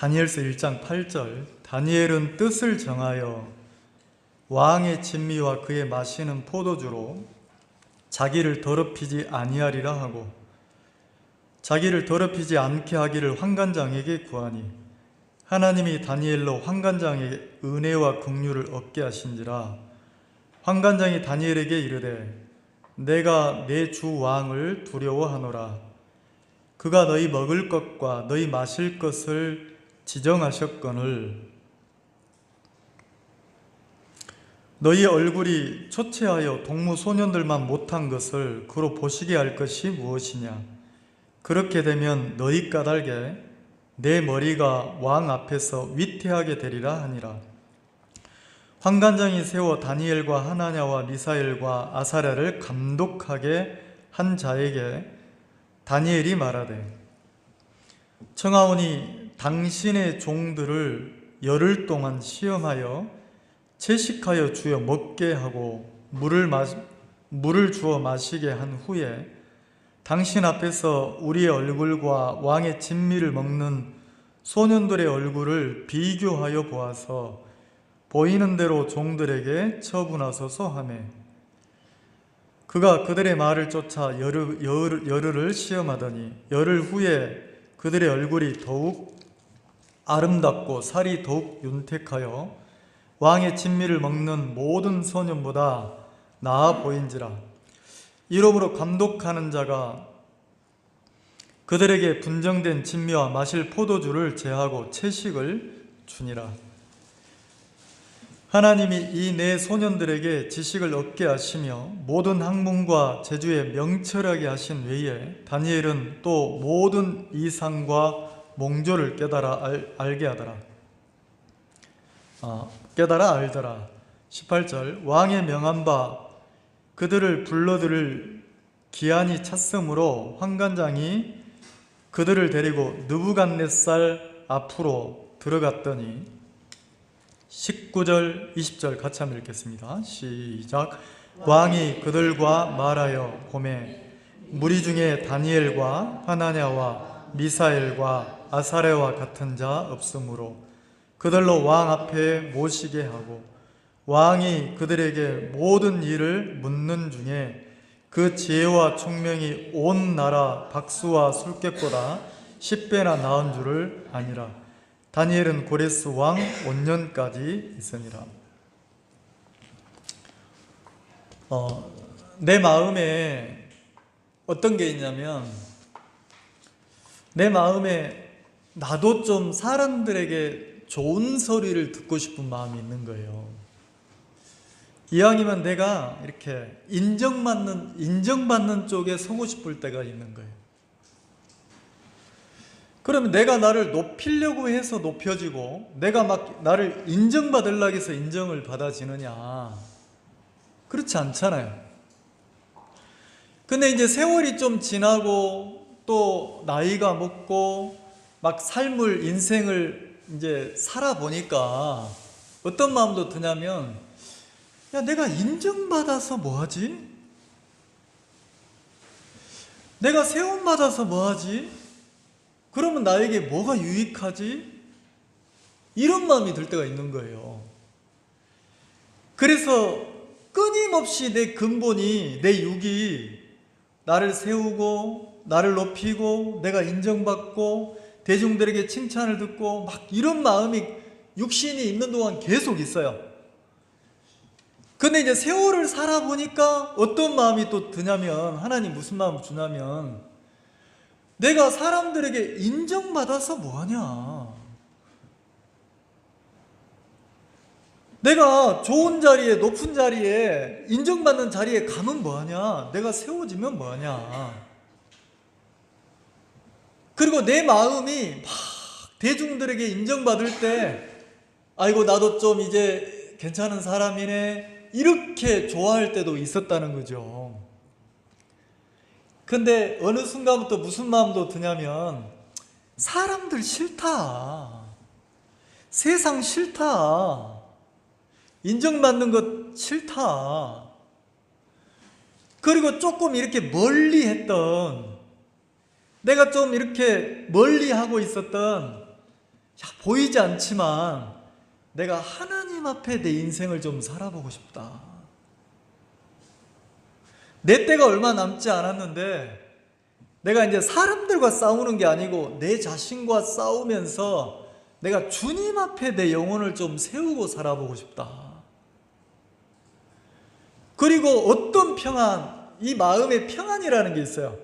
다니엘서 1장 8절 다니엘은 뜻을 정하여 왕의 진미와 그의 마시는 포도주로 자기를 더럽히지 아니하리라 하고 자기를 더럽히지 않게 하기를 환관장에게 구하니 하나님이 다니엘로 환관장에게 은혜와 긍휼을 얻게 하신지라. 환관장이 다니엘에게 이르되 내가 내 주 왕을 두려워하노라. 그가 너희 먹을 것과 너희 마실 것을 지정하셨거늘 너희 얼굴이 초췌하여 동무 소년들만 못한 것을 그로 보시게 할 것이 무엇이냐. 그렇게 되면 너희 까닭에 내 머리가 왕 앞에서 위태하게 되리라 하니라. 환관장이 세워 다니엘과 하나냐와 미사엘과 아사랴를 감독하게 한 자에게 다니엘이 말하되 청하오니 당신의 종들을 열흘 동안 시험하여 채식하여 주어 먹게 하고 물을 주어 마시게 한 후에 당신 앞에서 우리의 얼굴과 왕의 진미를 먹는 소년들의 얼굴을 비교하여 보아서 보이는 대로 종들에게 처분하소서 하매 그가 그들의 말을 쫓아 열흘을 시험하더니 열흘 후에 그들의 얼굴이 더욱 아름답고 살이 더욱 윤택하여 왕의 진미를 먹는 모든 소년보다 나아 보인지라. 이러므로 감독하는 자가 그들에게 분정된 진미와 마실 포도주를 제하고 채식을 주니라. 하나님이 이 네 소년들에게 지식을 얻게 하시며 모든 학문과 재주에 명철하게 하신 외에 다니엘은 또 모든 이상과 몽조를 깨달아 알게 하더라. 깨달아 알더라. 18절 왕의 명한 바 그들을 불러들을 기한이 찼으므로 환관장이 그들을 데리고 느부갓네살 앞으로 들어갔더니 19절 20절 같이 한번 읽겠습니다. 시작. 왕이 그들과 말하여 보매 무리 중에 다니엘과 하나냐와 미사엘과 아사랴와 같은 자 없으므로 그들로 왕 앞에 모시게 하고 왕이 그들에게 모든 일을 묻는 중에 그 지혜와 총명이 온 나라 박수와 술객보다 10배나 나은 줄을 아니라. 다니엘은 고레스 왕 5년까지 있으니라. 내 마음에 어떤 게 있냐면 내 마음에 나도 좀 사람들에게 좋은 소리를 듣고 싶은 마음이 있는 거예요. 이왕이면 내가 이렇게 인정받는 쪽에 서고 싶을 때가 있는 거예요. 그러면 내가 나를 높이려고 해서 높여지고 내가 막 나를 인정받으려고 해서 인정을 받아지느냐? 그렇지 않잖아요. 근데 이제 세월이 좀 지나고 또 나이가 먹고 막 인생을 이제 살아보니까 어떤 마음도 드냐면 야, 내가 인정받아서 뭐하지? 내가 세움받아서 뭐하지? 그러면 나에게 뭐가 유익하지? 이런 마음이 들 때가 있는 거예요. 그래서 끊임없이 내 근본이, 내 육이 나를 세우고 나를 높이고 내가 인정받고 대중들에게 칭찬을 듣고 막 이런 마음이 육신이 있는 동안 계속 있어요. 근데 이제 세월을 살아보니까 어떤 마음이 또 드냐면 하나님 무슨 마음을 주냐면 내가 사람들에게 인정받아서 뭐하냐? 내가 좋은 자리에 높은 자리에 인정받는 자리에 가면 뭐하냐? 내가 세워지면 뭐하냐? 그리고 내 마음이 막 대중들에게 인정받을 때 아이고 나도 좀 이제 괜찮은 사람이네 이렇게 좋아할 때도 있었다는 거죠. 근데 어느 순간부터 무슨 마음도 드냐면 사람들 싫다. 세상 싫다. 인정받는 것 싫다. 그리고 조금 이렇게 멀리 했던 내가 좀 이렇게 멀리 하고 있었던 보이지 않지만 내가 하나님 앞에 내 인생을 좀 살아보고 싶다. 내 때가 얼마 남지 않았는데 내가 이제 사람들과 싸우는 게 아니고 내 자신과 싸우면서 내가 주님 앞에 내 영혼을 좀 세우고 살아보고 싶다. 그리고 어떤 평안, 이 마음의 평안이라는 게 있어요.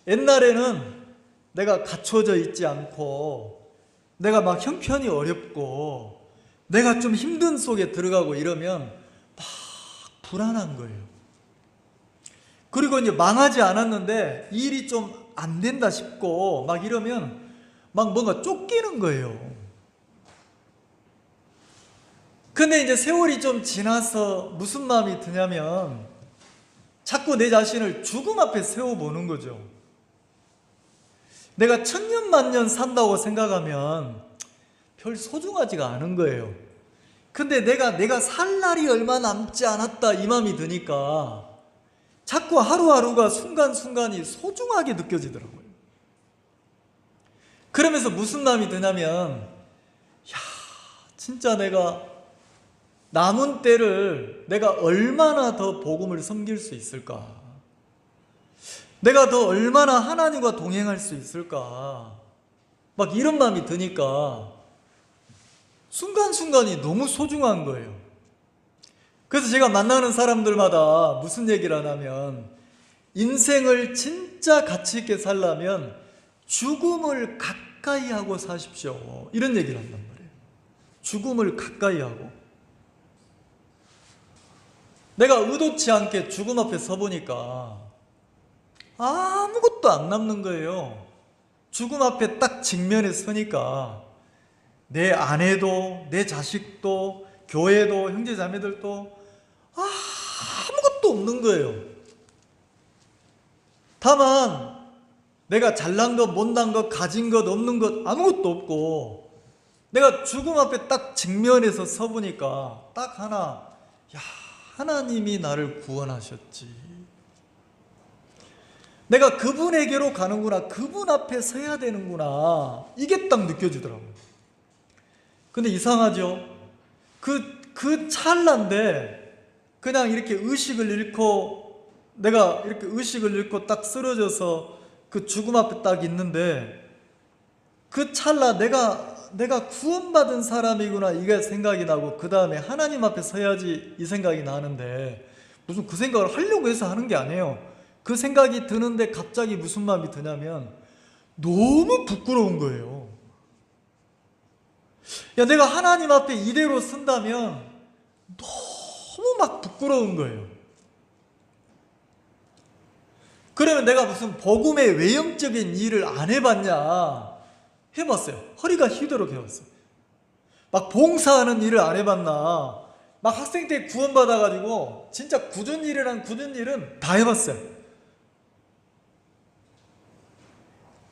옛날에는 내가 갖춰져 있지 않고 내가 막 형편이 어렵고 내가 좀 힘든 속에 들어가고 이러면 막 불안한 거예요. 그리고 이제 망하지 않았는데 일이 좀 안 된다 싶고 막 이러면 막 뭔가 쫓기는 거예요. 근데 이제 세월이 좀 지나서 무슨 마음이 드냐면 자꾸 내 자신을 죽음 앞에 세워보는 거죠. 내가 천년만년 산다고 생각하면 별 소중하지가 않은 거예요. 근데 내가 살 날이 얼마 남지 않았다 이 마음이 드니까 자꾸 하루하루가 순간순간이 소중하게 느껴지더라고요. 그러면서 무슨 마음이 드냐면 진짜 내가 남은 때를 내가 얼마나 더 복음을 섬길 수 있을까? 내가 더 얼마나 하나님과 동행할 수 있을까? 막 이런 마음이 드니까 순간순간이 너무 소중한 거예요. 그래서 제가 만나는 사람들마다 무슨 얘기를 하냐면 인생을 진짜 가치 있게 살려면 죽음을 가까이 하고 사십시오. 이런 얘기를 한단 말이에요. 죽음을 가까이 하고. 내가 의도치 않게 죽음 앞에 서보니까 아무것도 안 남는 거예요. 죽음 앞에 딱 직면에 서니까 내 아내도 내 자식도 교회도 형제자매들도 아무것도 없는 거예요. 다만 내가 잘난 것 못난 것 가진 것 없는 것 아무것도 없고 내가 죽음 앞에 딱 직면에서 서보니까 딱 하나, 하나님이 나를 구원하셨지. 내가 그분에게로 가는구나. 그분 앞에 서야 되는구나. 이게 딱 느껴지더라고요. 근데 이상하죠? 그 찰나인데 그냥 이렇게 의식을 잃고 내가 이렇게 의식을 잃고 딱 쓰러져서 그 죽음 앞에 딱 있는데 그 찰나 내가 구원받은 사람이구나 이게 생각이 나고 그 다음에 하나님 앞에 서야지 이 생각이 나는데 무슨 그 생각을 하려고 해서 하는 게 아니에요. 그 생각이 드는데 갑자기 무슨 마음이 드냐면 너무 부끄러운 거예요. 내가 하나님 앞에 이대로 쓴다면 너무 막 부끄러운 거예요. 그러면 내가 무슨 복음의 외형적인 일을 안 해봤냐? 해봤어요. 허리가 휘도록 해봤어요. 막 봉사하는 일을 안 해봤나? 막 학생 때 구원받아가지고 진짜 굳은 일은 다 해봤어요.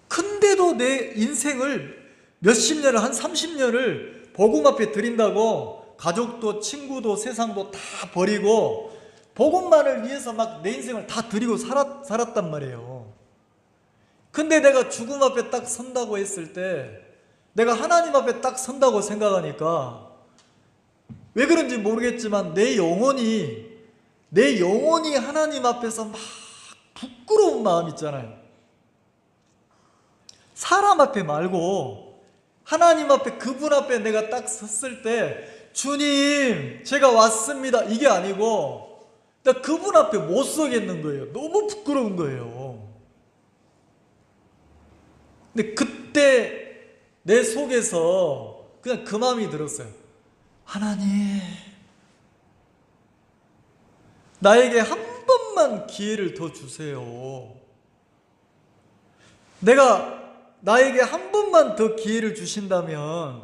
근데도 내 인생을 몇십 년을 한 30년을 복음 앞에 드린다고 가족도 친구도 세상도 다 버리고 복음만을 위해서 막 내 인생을 다 드리고 살았단 말이에요. 근데 내가 죽음 앞에 딱 선다고 했을 때 내가 하나님 앞에 딱 선다고 생각하니까 왜 그런지 모르겠지만 내 영혼이 하나님 앞에서 막 부끄러운 마음 있잖아요. 사람 앞에 말고 하나님 앞에 그분 앞에 내가 딱 섰을 때 주님 제가 왔습니다 이게 아니고 나 그분 앞에 못 서겠는 거예요. 너무 부끄러운 거예요. 근데 그때 내 속에서 그냥 그 마음이 들었어요. 하나님 나에게 한 번만 기회를 더 주세요. 나에게 한 번만 더 기회를 주신다면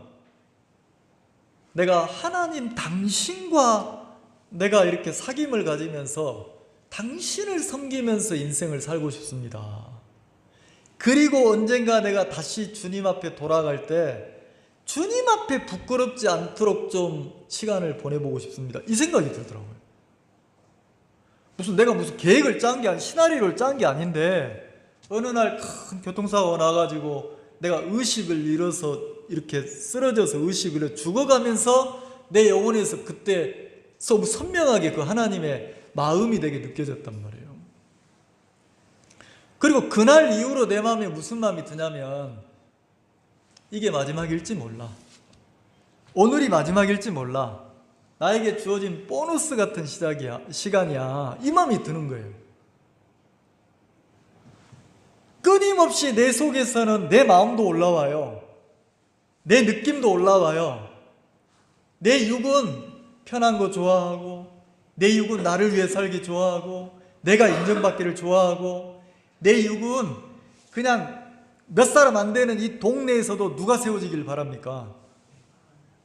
내가 하나님 당신과 내가 이렇게 사귐을 가지면서 당신을 섬기면서 인생을 살고 싶습니다. 그리고 언젠가 내가 다시 주님 앞에 돌아갈 때 주님 앞에 부끄럽지 않도록 좀 시간을 보내보고 싶습니다. 이 생각이 들더라고요. 내가 무슨 계획을 짠 게 아니 시나리오를 짠 게 아닌데 어느 날 큰 교통사고가 나가지고 내가 의식을 잃어서 이렇게 쓰러져서 의식을 잃어 죽어가면서 내 영혼에서 그때 선명하게 그 하나님의 마음이 되게 느껴졌단 말이에요. 그리고 그날 이후로 내 마음에 무슨 마음이 드냐면 이게 마지막일지 몰라. 오늘이 마지막일지 몰라. 나에게 주어진 보너스 같은 시간이야. 이 마음이 드는 거예요. 끊임없이 내 속에서는 내 마음도 올라와요. 내 느낌도 올라와요. 내 육은 편한 거 좋아하고, 내 육은 나를 위해 살기 좋아하고, 내가 인정받기를 좋아하고, 내 육은 그냥 몇 사람 안 되는 이 동네에서도 누가 세워지길 바랍니까?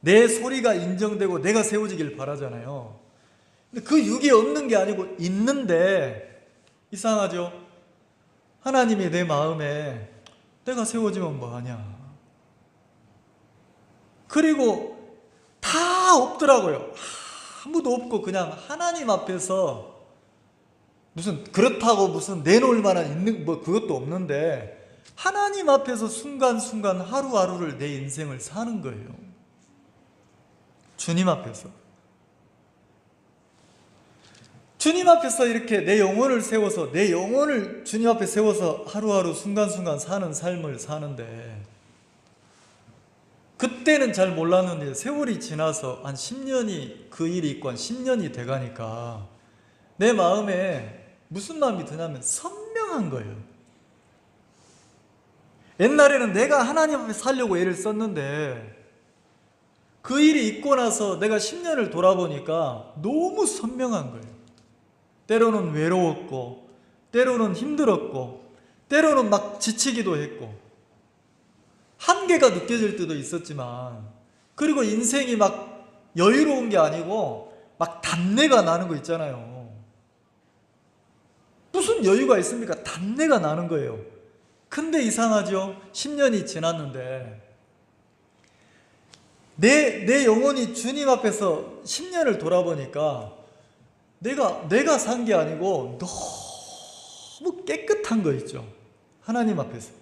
내 소리가 인정되고 내가 세워지길 바라잖아요. 근데 그 육이 없는 게 아니고 있는데 이상하죠? 하나님이 내 마음에 내가 세워지면 뭐하냐? 그리고 다 없더라고요. 아무도 없고 그냥 하나님 앞에서 무슨 그렇다고 무슨 내놓을 만한 있는 뭐 그것도 없는데 하나님 앞에서 순간순간 하루하루를 내 인생을 사는 거예요. 주님 앞에서. 주님 앞에서 이렇게 내 영혼을 세워서 내 영혼을 주님 앞에 세워서 하루하루 순간순간 사는 삶을 사는데 그때는 잘 몰랐는데 세월이 지나서 한 10년이 그 일이 있고 한 10년이 돼가니까 내 마음에 무슨 마음이 드냐면 선명한 거예요. 옛날에는 내가 하나님 앞에 살려고 애를 썼는데 그 일이 있고 나서 내가 10년을 돌아보니까 너무 선명한 거예요. 때로는 외로웠고 때로는 힘들었고 때로는 막 지치기도 했고 한계가 느껴질 때도 있었지만 그리고 인생이 막 여유로운 게 아니고 막 단내가 나는 거 있잖아요. 무슨 여유가 있습니까? 단내가 나는 거예요. 근데 이상하죠? 10년이 지났는데 내 영혼이 주님 앞에서 10년을 돌아보니까 내가 산 게 아니고 너무 깨끗한 거 있죠. 하나님 앞에서.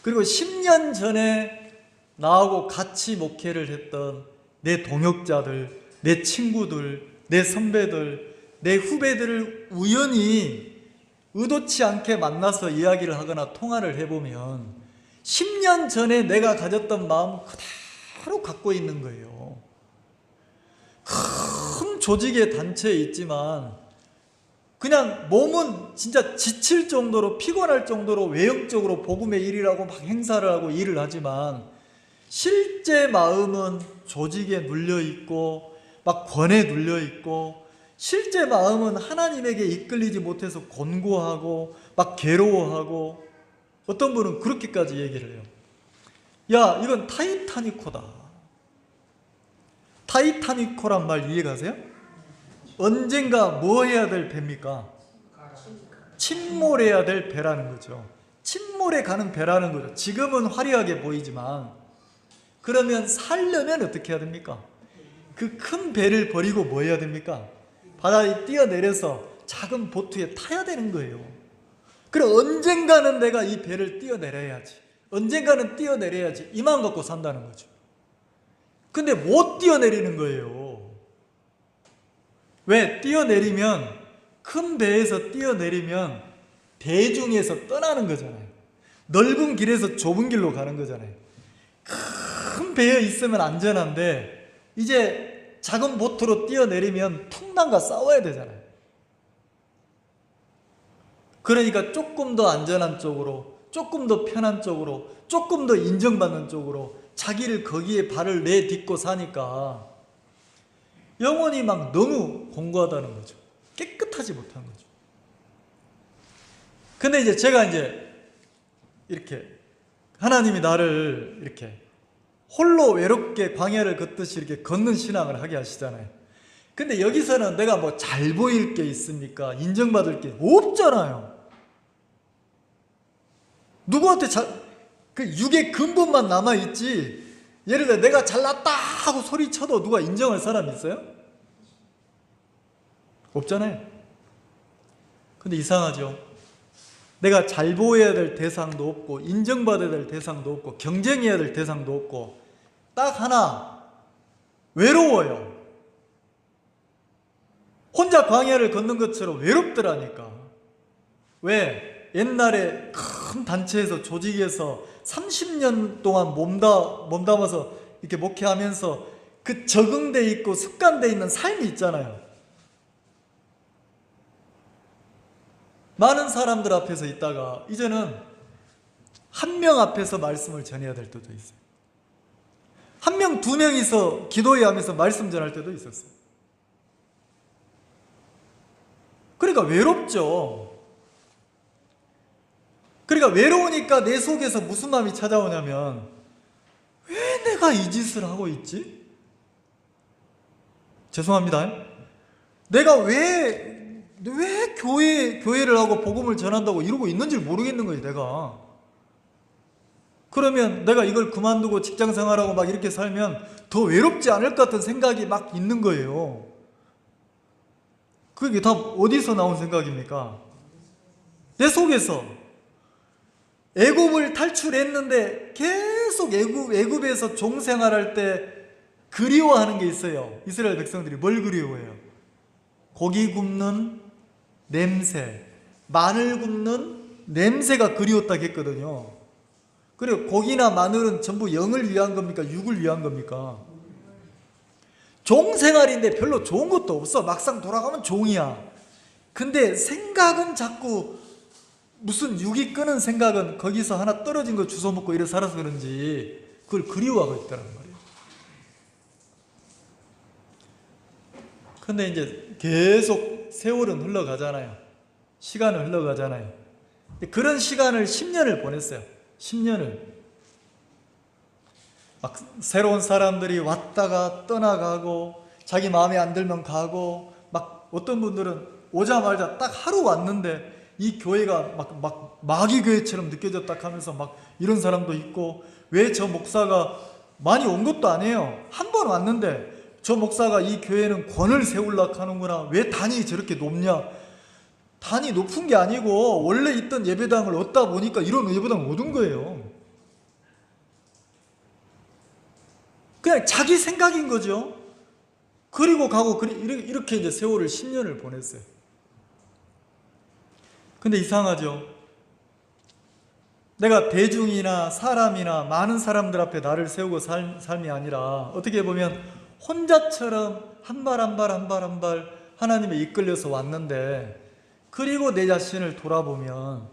그리고 10년 전에 나하고 같이 목회를 했던 내 동역자들, 내 친구들, 내 선배들, 내 후배들을 우연히 의도치 않게 만나서 이야기를 하거나 통화를 해보면 10년 전에 내가 가졌던 마음 그대로 갖고 있는 거예요. 큰 조직의 단체에 있지만 그냥 몸은 진짜 지칠 정도로 피곤할 정도로 외형적으로 복음의 일이라고 막 행사를 하고 일을 하지만 실제 마음은 조직에 눌려있고 막 권에 눌려있고 실제 마음은 하나님에게 이끌리지 못해서 곤고하고 막 괴로워하고 어떤 분은 그렇게까지 얘기를 해요. 야, 이건 타이타니코다. 타이타니코란 말 이해가세요? 언젠가 뭐 해야 될 배입니까? 침몰해야 될 배라는 거죠. 침몰해 가는 배라는 거죠. 지금은 화려하게 보이지만 그러면 살려면 어떻게 해야 됩니까? 그 큰 배를 버리고 뭐 해야 됩니까? 바다에 뛰어내려서 작은 보트에 타야 되는 거예요. 그럼 언젠가는 내가 이 배를 뛰어내려야지. 언젠가는 뛰어내려야지. 이 마음 갖고 산다는 거죠. 근데 못 뛰어내리는 거예요. 왜? 뛰어내리면 큰 배에서 뛰어내리면 대중에서 떠나는 거잖아요. 넓은 길에서 좁은 길로 가는 거잖아요. 큰 배에 있으면 안전한데 이제 작은 보트로 뛰어내리면 풍랑과 싸워야 되잖아요. 그러니까 조금 더 안전한 쪽으로, 조금 더 편한 쪽으로, 조금 더 인정받는 쪽으로 자기를 거기에 발을 내딛고 사니까 영혼이 막 너무 공고하다는 거죠. 깨끗하지 못한 거죠. 근데 이제 제가 이제 이렇게 하나님이 나를 이렇게 홀로 외롭게 광야를 걷듯이 이렇게 걷는 신앙을 하게 하시잖아요. 근데 여기서는 내가 뭐 잘 보일 게 있습니까? 인정받을 게 없잖아요. 누구한테 그 육의 근본만 남아있지. 예를 들어 내가 잘났다 하고 소리쳐도 누가 인정할 사람이 있어요? 없잖아요. 근데 이상하죠. 내가 잘 보여야 될 대상도 없고 인정받아야 될 대상도 없고 경쟁해야 될 대상도 없고 딱 하나, 외로워요. 혼자 광야를 걷는 것처럼 외롭더라니까. 왜? 옛날에 큰 단체에서 조직에서 30년 동안 몸담아서 이렇게 목회하면서 그 적응돼 있고 습관돼 있는 삶이 있잖아요. 많은 사람들 앞에서 있다가 이제는 한 명 앞에서 말씀을 전해야 될 때도 있어요. 한 명, 두 명이서 기도해야 하면서 말씀 전할 때도 있었어요. 그러니까 외롭죠. 그러니까 외로우니까 내 속에서 무슨 마음이 찾아오냐면, 왜 내가 이 짓을 하고 있지? 죄송합니다. 내가 왜 교회를 하고 복음을 전한다고 이러고 있는지 모르겠는 거예요, 내가. 그러면 내가 이걸 그만두고 직장 생활하고 막 이렇게 살면 더 외롭지 않을 것 같은 생각이 막 있는 거예요. 그게 다 어디서 나온 생각입니까? 내 속에서. 애굽을 탈출했는데 계속 애굽에서 종생활할 때 그리워하는 게 있어요. 이스라엘 백성들이 뭘 그리워해요? 고기 굽는 냄새, 마늘 굽는 냄새가 그리웠다 했거든요. 그리고 고기나 마늘은 전부 영을 위한 겁니까? 육을 위한 겁니까? 종생활인데 별로 좋은 것도 없어. 막상 돌아가면 종이야. 근데 생각은 자꾸 무슨 육이 끄는 생각은 거기서 하나 떨어진 거 주워 먹고 이래 살아서 그런지 그걸 그리워하고 있다는 말이에요. 근데 이제 계속 세월은 흘러가잖아요. 시간은 흘러가잖아요. 그런 시간을 10년을 보냈어요. 10년을. 막 새로운 사람들이 왔다가 떠나가고 자기 마음에 안 들면 가고 막 어떤 분들은 오자마자 딱 하루 왔는데 이 교회가 막 마귀 교회처럼 느껴졌다 하면서 막 이런 사람도 있고, 왜 저 목사가 많이 온 것도 아니에요. 한 번 왔는데 저 목사가 이 교회는 권을 세우려고 하는구나. 왜 단이 저렇게 높냐. 단이 높은 게 아니고 원래 있던 예배당을 얻다 보니까 이런 예배당을 얻은 거예요. 그냥 자기 생각인 거죠. 그리고 가고 이렇게 이제 세월을 10년을 보냈어요. 근데 이상하죠. 내가 대중이나 사람이나 많은 사람들 앞에 나를 세우고 삶이 아니라 어떻게 보면 혼자처럼 한 발 한 발 한 발 한 발 하나님에 이끌려서 왔는데, 그리고 내 자신을 돌아보면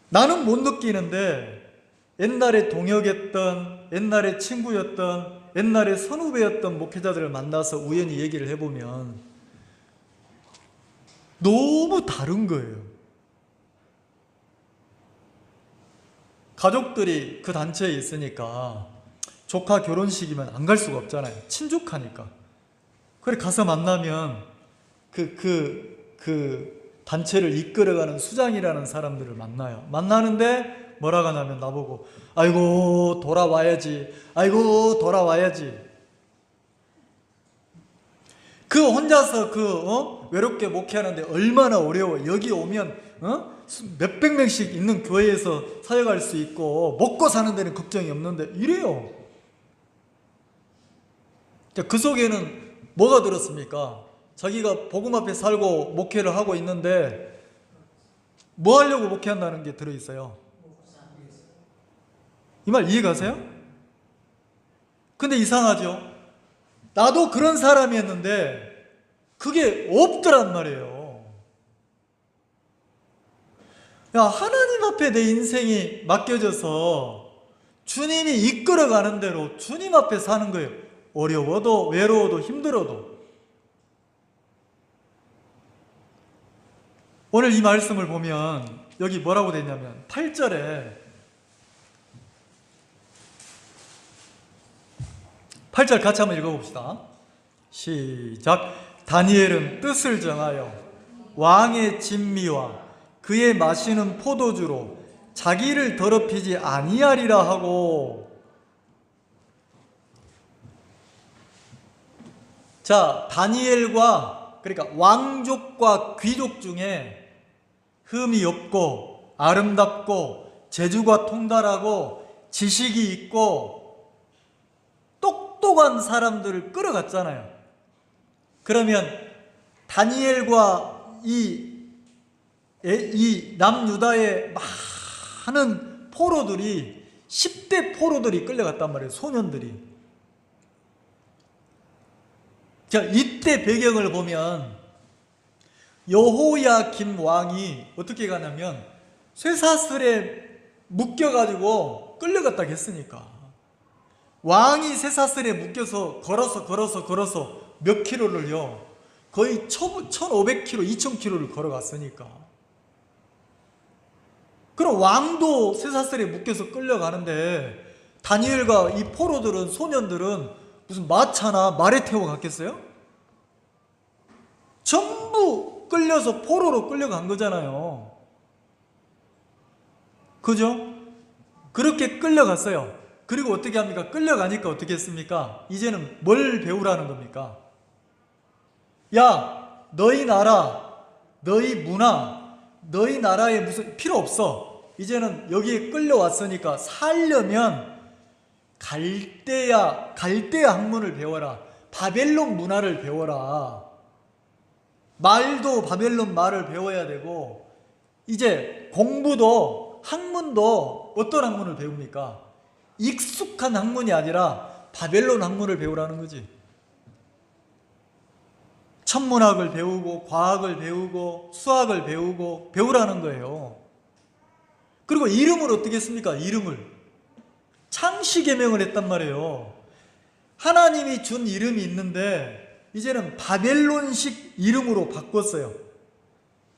나는 못 느끼는데 옛날에 동역했던, 옛날에 친구였던, 옛날에 선후배였던 목회자들을 만나서 우연히 얘기를 해보면 너무 다른 거예요. 가족들이 그 단체에 있으니까 조카 결혼식이면 안 갈 수가 없잖아요. 친족하니까. 그래 가서 만나면 그 단체를 이끌어가는 수장이라는 사람들을 만나요. 만나는데 뭐라고 하냐면 나보고 아이고 돌아와야지, 아이고 돌아와야지. 그 혼자서 외롭게 목회하는데 얼마나 어려워. 여기 오면 몇백 명씩 있는 교회에서 사역할 수 있고 먹고 사는 데는 걱정이 없는데 이래요. 그 속에는 뭐가 들었습니까? 자기가 복음 앞에 살고 목회를 하고 있는데 뭐 하려고 목회한다는 게 들어있어요. 이 말 이해가세요? 근데 이상하죠? 나도 그런 사람이었는데 그게 없더란 말이에요. 야, 하나님 앞에 내 인생이 맡겨져서 주님이 이끌어가는 대로 주님 앞에 사는 거예요. 어려워도 외로워도 힘들어도. 오늘 이 말씀을 보면 여기 뭐라고 되어 있냐면 8절에 8절 같이 한번 읽어봅시다. 시작. 다니엘은 뜻을 정하여 왕의 진미와 그의 마시는 포도주로 자기를 더럽히지 아니하리라 하고. 자, 다니엘과, 그러니까 왕족과 귀족 중에 흠이 없고 아름답고 재주가 통달하고 지식이 있고 똑똑한 사람들을 끌어갔잖아요. 그러면 다니엘과 이 남유다의 많은 포로들이 10대 포로들이 끌려갔단 말이에요. 소년들이. 자, 이때 배경을 보면 여호야김 왕이 어떻게 가냐면 쇠사슬에 묶여가지고 끌려갔다 했으니까 왕이 쇠사슬에 묶여서 걸어서 몇 킬로를요, 거의 1500km, 2000km를 걸어갔으니까. 그럼 왕도 쇠사슬에 묶여서 끌려가는데 다니엘과 이 포로들은, 소년들은 무슨 마차나 말에 태워 갔겠어요? 전부 끌려서 포로로 끌려간 거잖아요. 그죠? 그렇게 끌려갔어요. 그리고 어떻게 합니까? 끌려가니까 어떻게 했습니까? 이제는 뭘 배우라는 겁니까? 야, 너희 나라, 너희 문화, 너희 나라에 무슨 필요 없어. 이제는 여기에 끌려왔으니까 살려면 갈대아 학문을 배워라. 바벨론 문화를 배워라. 말도 바벨론 말을 배워야 되고, 이제 공부도 학문도 어떤 학문을 배웁니까? 익숙한 학문이 아니라 바벨론 학문을 배우라는 거지. 천문학을 배우고 과학을 배우고 수학을 배우고 배우라는 거예요. 그리고 이름을 어떻게 했습니까? 이름을 창시계명을 했단 말이에요. 하나님이 준 이름이 있는데 이제는 바벨론식 이름으로 바꿨어요.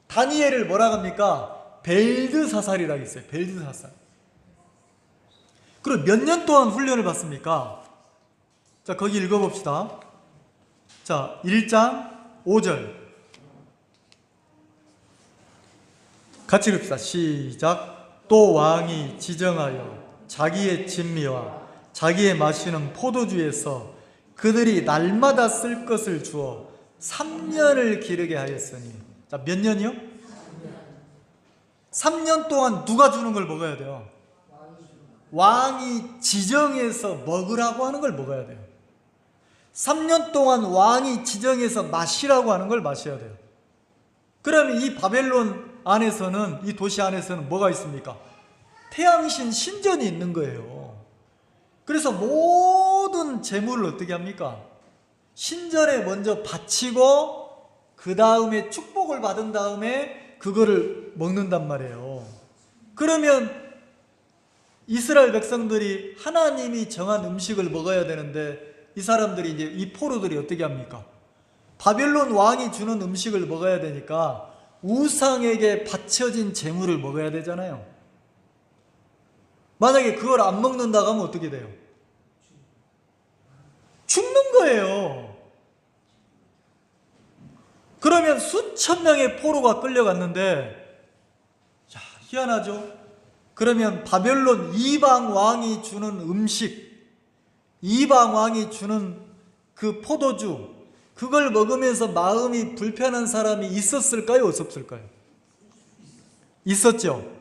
다니엘을 뭐라 합니까? 벨드사살이라고 했어요. 벨드사살. 그리고 몇 년 동안 훈련을 받습니까? 자, 거기 읽어봅시다. 자, 1장 5절 같이 읽읍시다. 시작. 또 왕이 지정하여 자기의 진미와 자기의 마시는 포도주에서 그들이 날마다 쓸 것을 주어 3년을 기르게 하였으니. 자, 몇 년이요? 3년 동안 누가 주는 걸 먹어야 돼요? 왕이 지정해서 먹으라고 하는 걸 먹어야 돼요. 3년 동안 왕이 지정해서 마시라고 하는 걸 마셔야 돼요. 그러면 이 바벨론 안에서는, 이 도시 안에서는 뭐가 있습니까? 태양신 신전이 있는 거예요. 그래서 모든 재물을 어떻게 합니까? 신전에 먼저 바치고 그 다음에 축복을 받은 다음에 그거를 먹는단 말이에요. 그러면 이스라엘 백성들이 하나님이 정한 음식을 먹어야 되는데 이 사람들이, 이제 이 포로들이 어떻게 합니까? 바벨론 왕이 주는 음식을 먹어야 되니까 우상에게 바쳐진 재물을 먹어야 되잖아요. 만약에 그걸 안 먹는다고 하면 어떻게 돼요? 죽는 거예요. 그러면 수천 명의 포로가 끌려갔는데, 야, 희한하죠? 그러면 바벨론 이방 왕이 주는 음식, 이방 왕이 주는 그 포도주, 그걸 먹으면서 마음이 불편한 사람이 있었을까요? 없었을까요? 있었죠.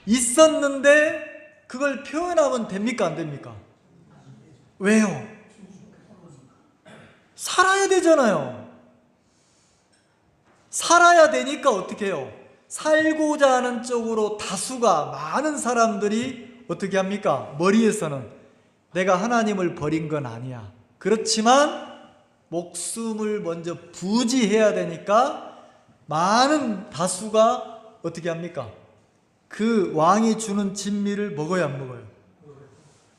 있었는데 그걸 표현하면 됩니까? 안 됩니까? 왜요? 살아야 되잖아요. 살아야 되니까 어떻게 해요? 살고자 하는 쪽으로 다수가, 많은 사람들이 어떻게 합니까? 머리에서는 내가 하나님을 버린 건 아니야. 그렇지만 목숨을 먼저 부지해야 되니까 많은 다수가 어떻게 합니까? 그 왕이 주는 진미를 먹어야 안 먹어요?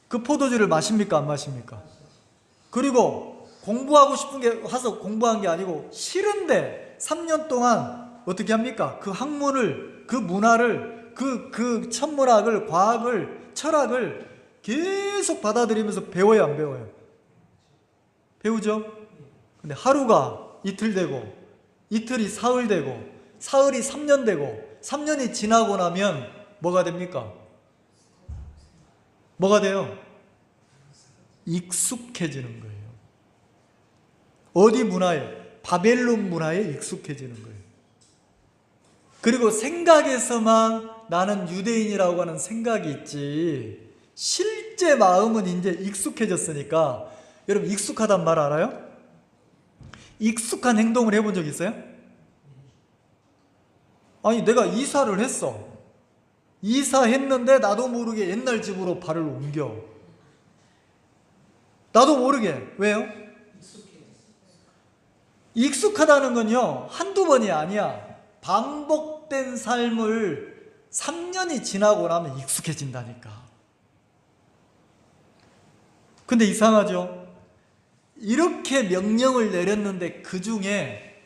그 포도주를 마십니까? 안 마십니까? 그리고 공부하고 싶은 게 와서 공부한 게 아니고 싫은데 3년 동안 어떻게 합니까? 그 학문을, 그 문화를, 그 천문학을, 과학을, 철학을 계속 받아들이면서 배워야 안 배워요? 배우죠? 근데 하루가 이틀 되고, 이틀이 사흘 되고, 사흘이 3년 되고, 3년이 지나고 나면 뭐가 됩니까? 뭐가 돼요? 익숙해지는 거예요. 어디 문화에? 바벨론 문화에 익숙해지는 거예요. 그리고 생각에서만 나는 유대인이라고 하는 생각이 있지, 실제 마음은 이제 익숙해졌으니까. 여러분, 익숙하단 말 알아요? 익숙한 행동을 해본 적 있어요? 아니, 내가 이사를 했어. 이사했는데 나도 모르게 옛날 집으로 발을 옮겨. 나도 모르게. 왜요? 익숙하다는 건요, 한두 번이 아니야. 반복된 삶을 3년이 지나고 나면 익숙해진다니까. 근데 이상하죠? 이렇게 명령을 내렸는데 그 중에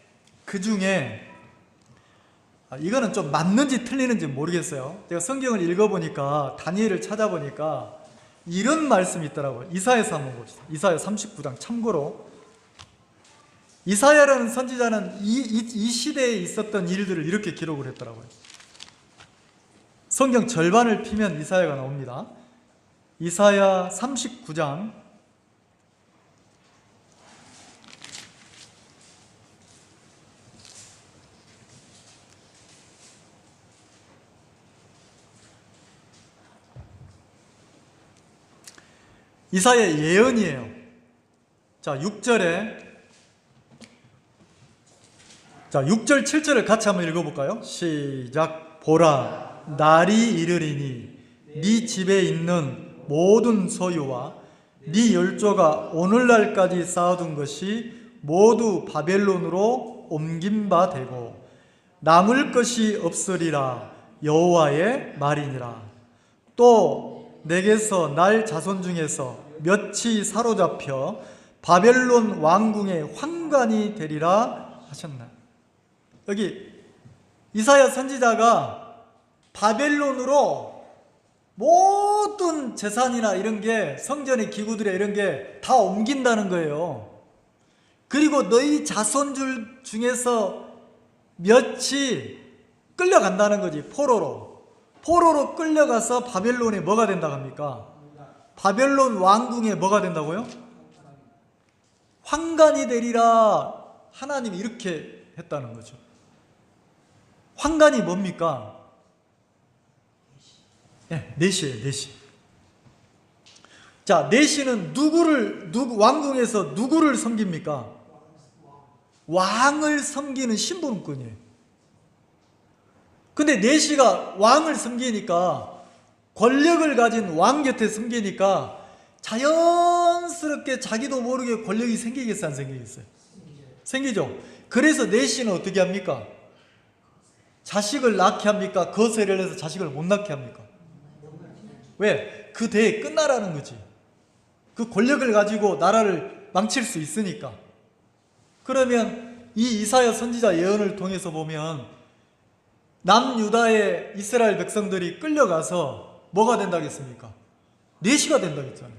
이거는 좀 맞는지 틀리는지 모르겠어요. 제가 성경을 읽어보니까, 다니엘을 찾아보니까 이런 말씀이 있더라고요. 이사야서 한번 봅시다. 이사야 39장. 참고로 이사야라는 선지자는 이 시대에 있었던 일들을 이렇게 기록을 했더라고요. 성경 절반을 피면 이사야가 나옵니다. 이사야 39장 이사야의 예언이에요. 자, 6절 7절을 같이 한번 읽어볼까요? 시작. 보라, 날이 이르리니 네 집에 있는 모든 소유와 네 열조가 오늘날까지 쌓아둔 것이 모두 바벨론으로 옮긴 바 되고 남을 것이 없으리라. 여호와의 말이니라. 또 내게서 날 자손 중에서 몇이 사로잡혀 바벨론 왕궁의 환관이 되리라 하셨나. 여기 이사야 선지자가 바벨론으로 모든 재산이나 이런 게, 성전의 기구들이 이런 게 다 옮긴다는 거예요. 그리고 너희 자손들 중에서 몇이 끌려간다는 거지. 포로로 끌려가서 바벨론에 뭐가 된다고 합니까? 바벨론 왕궁에 뭐가 된다고요? 환관이 되리라. 하나님이 이렇게 했다는 거죠. 환관이 뭡니까? 내시예요, 내시. 자, 내시는 왕궁에서 누구를 섬깁니까? 왕을 섬기는 신분권이에요. 근데 내시가 왕을 섬기니까, 권력을 가진 왕 곁에 섬기니까 자연스럽게 자기도 모르게 권력이 생기겠어요, 안 생기겠어요? 생기죠. 그래서 내시는 어떻게 합니까? 자식을 낳게 합니까? 거세를 해서 자식을 못 낳게 합니까? 왜? 그 대에 끝나라는 거지. 그 권력을 가지고 나라를 망칠 수 있으니까. 그러면 이 이사야 선지자 예언을 통해서 보면 남유다의 이스라엘 백성들이 끌려가서 뭐가 된다겠습니까? 내시가 된다겠잖아요.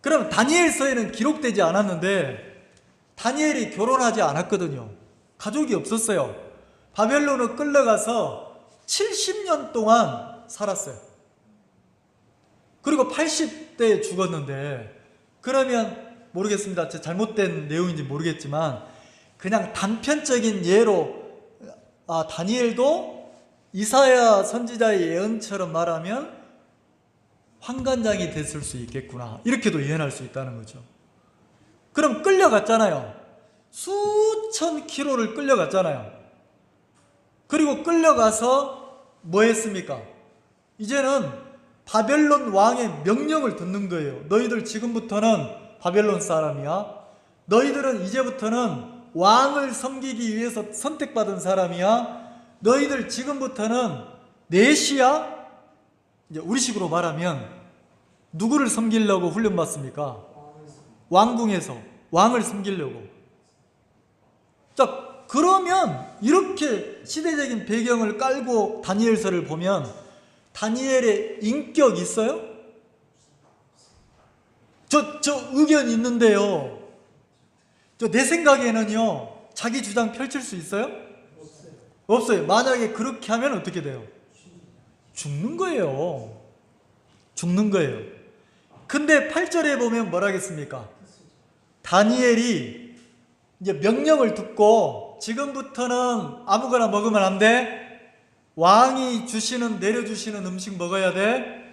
그럼 다니엘서에는 기록되지 않았는데 다니엘이 결혼하지 않았거든요. 가족이 없었어요. 바벨론으로 끌려가서 70년 동안 살았어요. 그리고 80대에 죽었는데, 그러면 모르겠습니다. 제 잘못된 내용인지 모르겠지만 그냥 단편적인 예로 다니엘도 이사야 선지자의 예언처럼 말하면 환관장이 됐을 수 있겠구나, 이렇게도 예언할 수 있다는 거죠. 그럼 끌려갔잖아요. 수천 킬로를 끌려갔잖아요. 그리고 끌려가서 뭐 했습니까? 이제는 바벨론 왕의 명령을 듣는 거예요. 너희들 지금부터는 바벨론 사람이야. 너희들은 이제부터는 왕을 섬기기 위해서 선택받은 사람이야. 너희들 지금부터는 내시야. 이제 우리식으로 말하면 누구를 섬기려고 훈련받습니까? 왕궁에서 왕을 섬기려고. 자, 그러면 이렇게 시대적인 배경을 깔고 다니엘서를 보면 다니엘의 인격 있어요? 저 의견 있는데요. 내 생각에는요, 자기 주장 펼칠 수 있어요? 없어요. 만약에 그렇게 하면 어떻게 돼요? 죽는 거예요. 죽는 거예요. 근데 8절에 보면 뭐라 하겠습니까? 다니엘이 이제 명령을 듣고 지금부터는 아무거나 먹으면 안 돼. 왕이 주시는, 내려주시는 음식 먹어야 돼.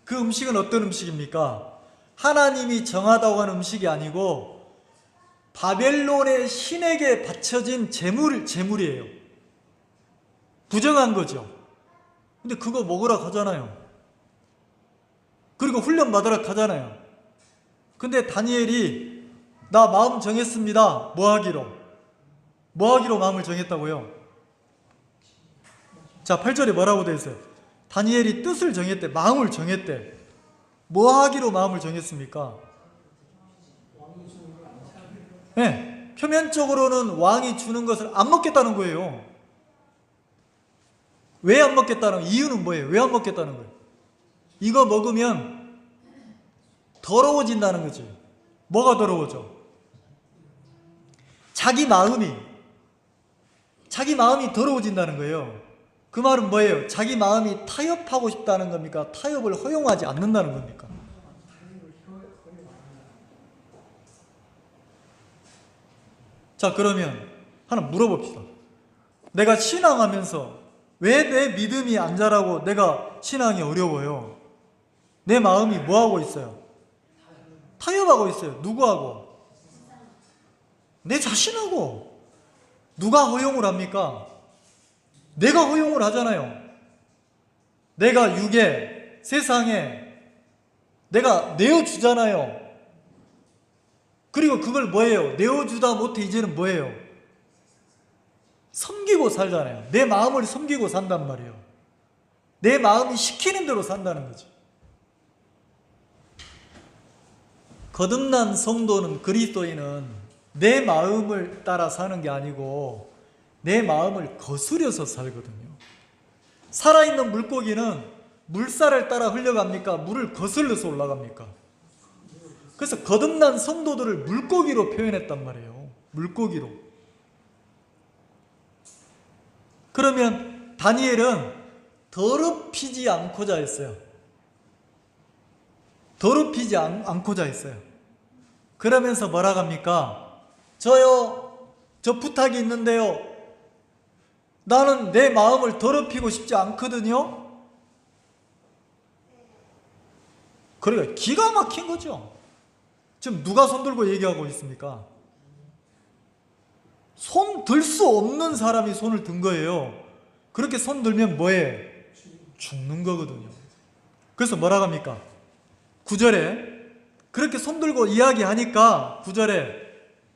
그 음식은 어떤 음식입니까? 하나님이 정하다고 한 음식이 아니고 바벨론의 신에게 바쳐진 제물이에요. 부정한 거죠. 근데 그거 먹으라 하잖아요. 그리고 훈련 받으라 하잖아요. 근데 다니엘이 나 마음 정했습니다. 뭐 하기로 마음을 정했다고요? 자, 8절에 뭐라고 되어 있어요? 다니엘이 뜻을 정했대. 마음을 정했대. 뭐 하기로 마음을 정했습니까? 네, 표면적으로는 왕이 주는 것을 안 먹겠다는 거예요. 왜 안 먹겠다는 거예요? 이유는 뭐예요? 왜 안 먹겠다는 거예요? 이거 먹으면 더러워진다는 거지. 뭐가 더러워져? 자기 마음이 더러워진다는 거예요. 그 말은 뭐예요? 자기 마음이 타협하고 싶다는 겁니까? 타협을 허용하지 않는다는 겁니까? 자, 그러면 하나 물어봅시다. 내가 신앙하면서 왜 내 믿음이 안 자라고 내가 신앙이 어려워요? 내 마음이 뭐하고 있어요? 타협하고 있어요. 누구하고? 내 자신하고. 누가 허용을 합니까? 내가 허용을 하잖아요. 내가 육에, 세상에 내가 내어주잖아요. 그리고 그걸 뭐예요? 내어주다 못해 이제는 뭐예요? 섬기고 살잖아요. 내 마음을 섬기고 산단 말이에요. 내 마음이 시키는 대로 산다는 거죠. 거듭난 성도는, 그리스도인은 내 마음을 따라 사는 게 아니고 내 마음을 거스려서 살거든요. 살아있는 물고기는 물살을 따라 흘러갑니까? 물을 거슬러서 올라갑니까? 그래서 거듭난 성도들을 물고기로 표현했단 말이에요. 물고기로. 그러면 다니엘은 더럽히지 않고자 했어요. 더럽히지 않고자 했어요. 그러면서 뭐라고 합니까? 저요, 저 부탁이 있는데요. 나는 내 마음을 더럽히고 싶지 않거든요. 그러니까 기가 막힌 거죠. 지금 누가 손 들고 얘기하고 있습니까? 손 들 수 없는 사람이 손을 든 거예요. 그렇게 손 들면 뭐해? 죽는 거거든요. 그래서 뭐라고 합니까? 9절에 그렇게 손 들고 이야기하니까 9절에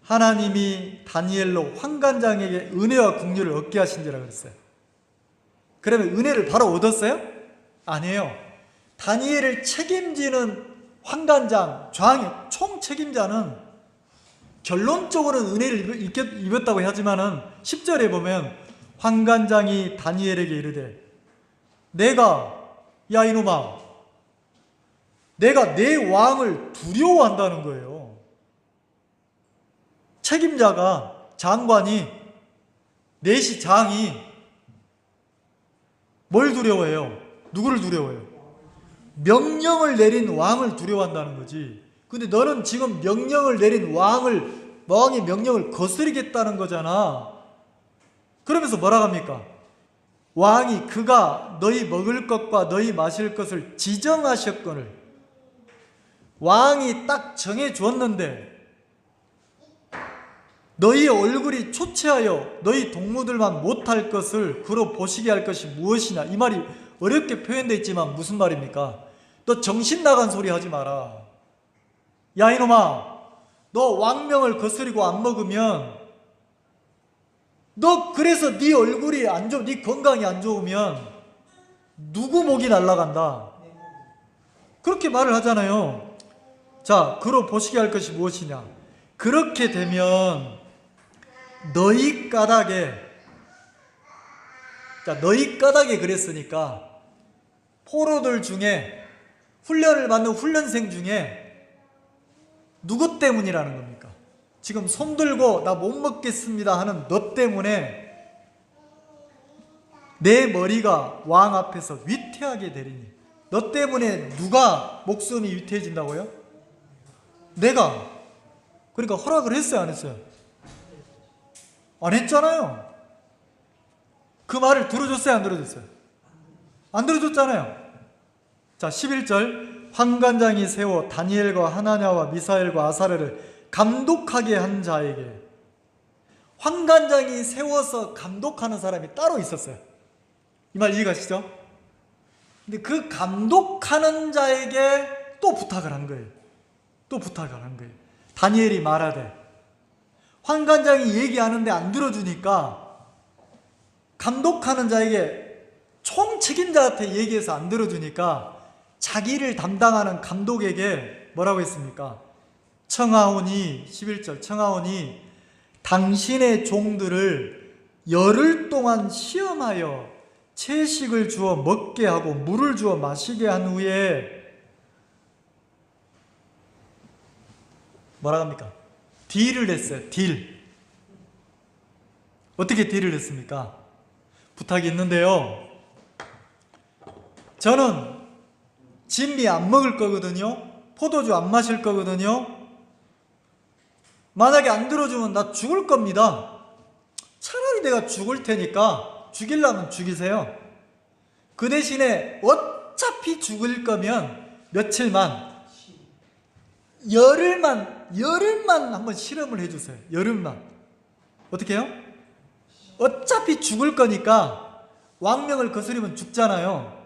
하나님이 다니엘로 환관장에게 은혜와 긍휼을 얻게 하신지라 그랬어요. 그러면 은혜를 바로 얻었어요? 아니에요. 다니엘을 책임지는 환관장, 좌왕의 총책임자는 결론적으로는 은혜를 입었다고 하지만은 10절에 보면 환관장이 다니엘에게 이르되 야 이놈아, 내가 내 왕을 두려워한다는 거예요. 책임자가, 장관이, 내시 장이 뭘 두려워해요? 누구를 두려워해요? 명령을 내린 왕을 두려워한다는 거지. 근데 너는 지금 명령을 내린 왕의 명령을 거스르겠다는 거잖아. 그러면서 뭐라고 합니까? 왕이 그가 너희 먹을 것과 너희 마실 것을 지정하셨거늘. 왕이 딱 정해 주었는데 너희 얼굴이 초췌하여 너희 동무들만 못할 것을 그로 보시게 할 것이 무엇이냐. 이 말이 어렵게 표현되어 있지만 무슨 말입니까? 너 정신 나간 소리 하지 마라. 야 이놈아, 너 왕명을 거스리고 안 먹으면, 너 그래서 네 얼굴이 안 좋으면, 네 건강이 안 좋으면 누구 목이 날아간다. 그렇게 말을 하잖아요. 자, 그로 보시게 할 것이 무엇이냐. 그렇게 되면 너희 까닭에, 자, 너희 까닭에 그랬으니까 포로들 중에, 훈련을 받는 훈련생 중에 누구 때문이라는 겁니까? 지금 손 들고 나 못 먹겠습니다 하는 너 때문에 내 머리가 왕 앞에서 위태하게 되리니. 너 때문에 누가 목숨이 위태해진다고요? 내가. 그러니까 허락을 했어요, 안 했어요? 안 했잖아요. 그 말을 들어줬어요, 안 들어줬어요? 안 들어줬잖아요. 자, 11절. 환관장이 세워 다니엘과 하나냐와 미사엘과 아사랴를 감독하게 한 자에게. 환관장이 세워서 감독하는 사람이 따로 있었어요. 이 말 이해가시죠? 근데 그 감독하는 자에게 또 부탁을 한 거예요. 또 부탁을 한 거예요. 다니엘이 말하되, 환관장이 얘기하는데 안 들어주니까 감독하는 자에게 총책임자한테 얘기해서 안 들어주니까 자기를 담당하는 감독에게 뭐라고 했습니까? 청하오니, 11절, 청하오니 당신의 종들을 열흘 동안 시험하여 채식을 주어 먹게 하고 물을 주어 마시게 한 후에 뭐라 합니까? 딜을 했어요. 딜. 어떻게 딜을 했습니까? 부탁이 있는데요. 저는 진미 안 먹을 거거든요. 포도주 안 마실 거거든요. 만약에 안 들어주면 나 죽을 겁니다. 차라리 내가 죽을 테니까 죽이려면 죽이세요. 그 대신에 어차피 죽을 거면 며칠만, 열흘만 한번 실험을 해주세요. 열흘만. 어떻게 해요? 어차피 죽을 거니까 왕명을 거스리면 죽잖아요.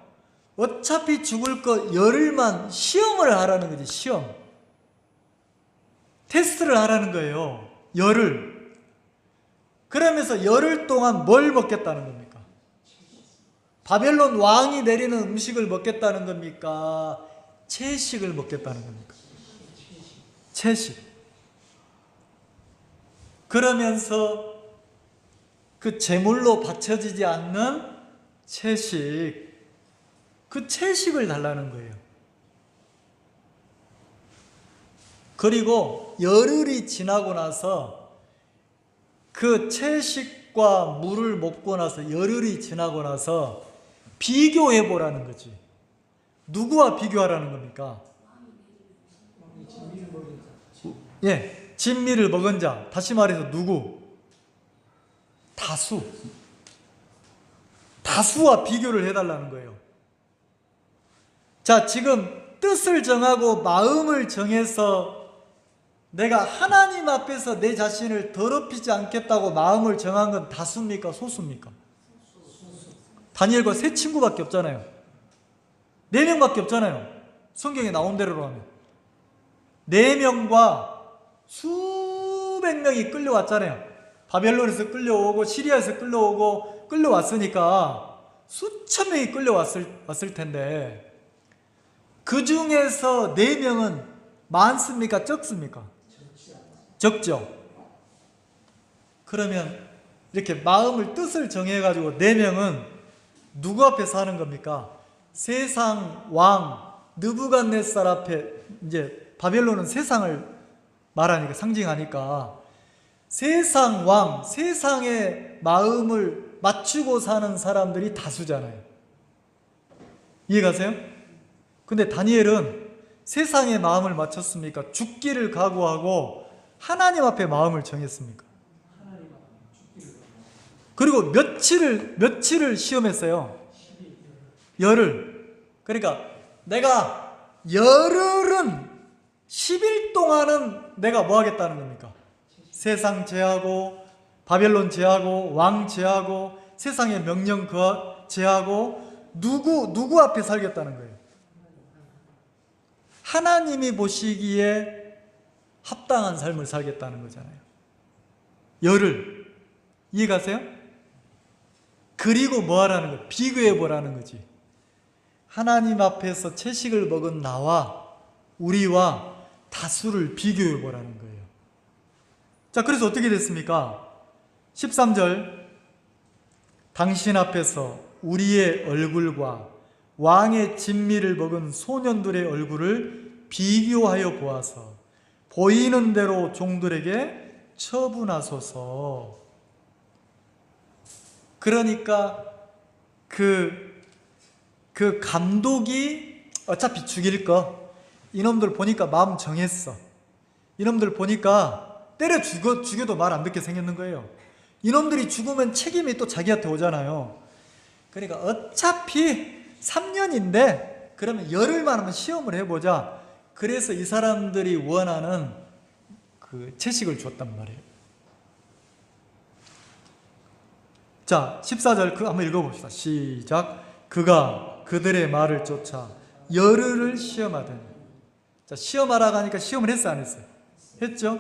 어차피 죽을 거 열흘만 시험을 하라는 거지. 시험. 테스트를 하라는 거예요. 열흘. 그러면서 열흘 동안 뭘 먹겠다는 겁니까? 바벨론 왕이 내리는 음식을 먹겠다는 겁니까? 채식을 먹겠다는 겁니까? 채식. 그러면서 그 제물로 바쳐지지 않는 채식, 그 채식을 달라는 거예요. 그리고 열흘이 지나고 나서 그 채식과 물을 먹고 나서 열흘이 지나고 나서 비교해 보라는 거지. 누구와 비교하라는 겁니까? 예, 진미를 먹은 자. 다시 말해서 누구? 다수. 다수와 비교를 해달라는 거예요. 자, 지금 뜻을 정하고 마음을 정해서 내가 하나님 앞에서 내 자신을 더럽히지 않겠다고 마음을 정한 건 다수입니까? 소수입니까? 다니엘과 세 친구밖에 없잖아요. 4명밖에 없잖아요. 성경에 나온 대로로 하면 4명과 수백 명이 끌려왔잖아요. 바벨론에서 끌려오고 시리아에서 끌려왔으니까 수천 명이 끌려왔을 텐데 그 중에서 4명은 많습니까? 적습니까? 적죠. 그러면 이렇게 마음을 뜻을 정해가지고 4명은 누구 앞에서 하는 겁니까? 세상 왕 느부갓네살 앞에, 이제 바벨론은 세상을 말하니까, 상징하니까 세상 왕, 세상의 마음을 맞추고 사는 사람들이 다수잖아요. 이해가세요? 근데 다니엘은 세상의 마음을 맞췄습니까? 죽기를 각오하고 하나님 앞에 마음을 정했습니까? 그리고 며칠을 시험했어요. 열흘. 그러니까 내가 열흘은 10일 동안은 내가 뭐 하겠다는 겁니까? 세상 제하고 바벨론 제하고 왕 제하고 세상의 명령 제하고 누구 앞에 살겠다는 거예요. 하나님이 보시기에 합당한 삶을 살겠다는 거잖아요. 열흘. 이해가세요? 그리고 뭐 하라는 거예요? 비교해 보라는 거지. 하나님 앞에서 채식을 먹은 나와 우리와 다수를 비교해 보라는 거예요. 자, 그래서 어떻게 됐습니까? 13절. 당신 앞에서 우리의 얼굴과 왕의 진미를 먹은 소년들의 얼굴을 비교하여 보아서 보이는 대로 종들에게 처분하소서. 그러니까 그 감독이 어차피 죽일 거, 이놈들 보니까 마음 정했어. 이놈들 보니까 때려 죽여도 말 안 듣게 생겼는 거예요. 이놈들이 죽으면 책임이 또 자기한테 오잖아요. 그러니까 어차피 3년인데 그러면 열흘만 한번 시험을 해보자. 그래서 이 사람들이 원하는 그 채식을 줬단 말이에요. 자, 14절 한번 읽어봅시다. 시작. 그가 그들의 말을 쫓아 열흘을 시험하더니. 자, 시험하라고 하니까 시험을 했어요, 안 했어요? 했죠?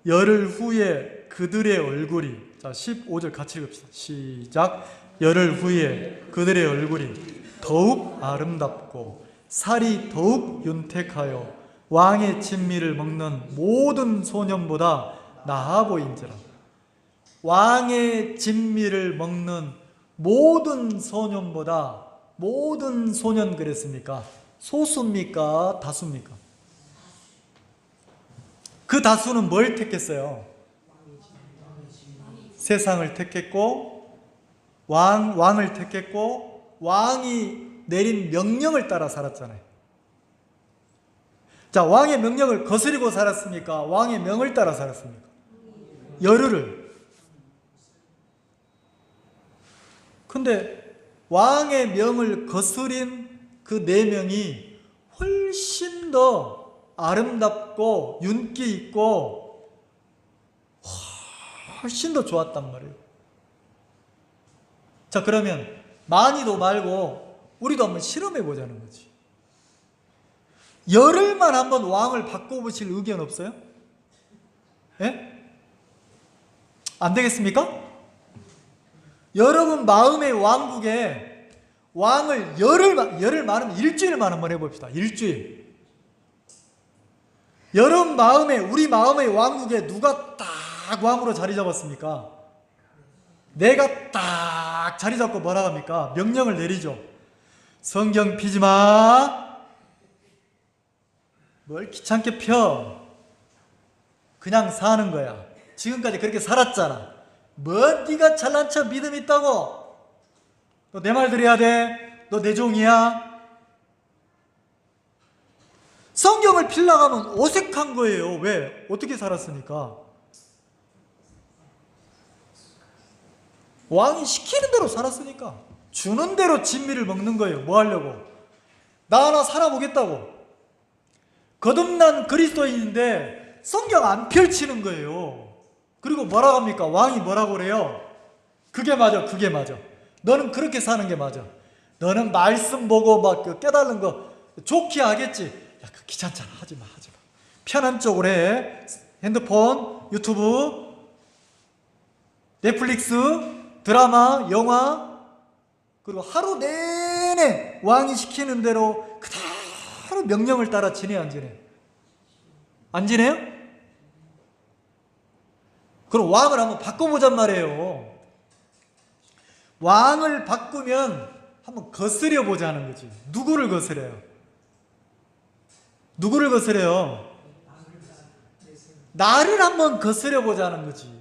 열흘 후에 그들의 얼굴이, 자 15절 같이 읽읍시다. 시작. 열흘 후에 그들의 얼굴이 더욱 아름답고 살이 더욱 윤택하여 왕의 진미를 먹는 모든 소년보다 나아 보인지라. 왕의 진미를 먹는 모든 소년보다, 모든 소년 그랬습니까? 소수입니까? 다수입니까? 그 다수는 뭘 택했어요? 세상을 택했고 왕을 택했고 왕이 내린 명령을 따라 살았잖아요. 자, 왕의 명령을 거스리고 살았습니까? 왕의 명을 따라 살았습니까? 열흘을. 근데 왕의 명을 거스린 그 4명이 훨씬 더 아름답고 윤기 있고 훨씬 더 좋았단 말이에요. 자, 그러면 많이도 말고 우리도 한번 실험해 보자는 거지. 열흘만 한번 왕을 바꿔보실 의견 없어요? 예? 안 되겠습니까? 여러분 마음의 왕국에 왕을 열흘 많으면 일주일만 한번 해봅시다. 일주일. 여러분 마음에, 우리 마음의 왕국에 누가 딱 왕으로 자리 잡았습니까? 내가 딱 자리 잡고 뭐라 합니까? 명령을 내리죠. 성경 피지 마. 뭘 귀찮게 펴. 그냥 사는 거야. 지금까지 그렇게 살았잖아. 뭐 네가 잘난 척 믿음 있다고? 너 내 말 들어야 돼? 너 내 종이야? 성경을 필라고 하면 어색한 거예요. 왜? 어떻게 살았으니까? 왕이 시키는 대로 살았으니까. 주는 대로 진미를 먹는 거예요. 뭐 하려고? 나 하나 살아보겠다고. 거듭난 그리스도인인데 성경 안 펼치는 거예요. 그리고 뭐라고 합니까? 왕이 뭐라고 그래요? 그게 맞아, 그게 맞아. 너는 그렇게 사는 게 맞아. 너는 말씀 보고 막 깨달은 거 좋게 하겠지. 야, 귀찮잖아. 하지 마, 하지 마. 편한 쪽으로 해. 핸드폰, 유튜브, 넷플릭스, 드라마, 영화, 그리고 하루 내내 왕이 시키는 대로 그대로 명령을 따라 지내, 안 지내? 안 지내요? 그럼 왕을 한번 바꿔보잔 말이에요. 왕을 바꾸면 한번 거스려 보자는 거지. 누구를 거스려요? 누구를 거스려요? 나를 한번 거스려 보자는 거지.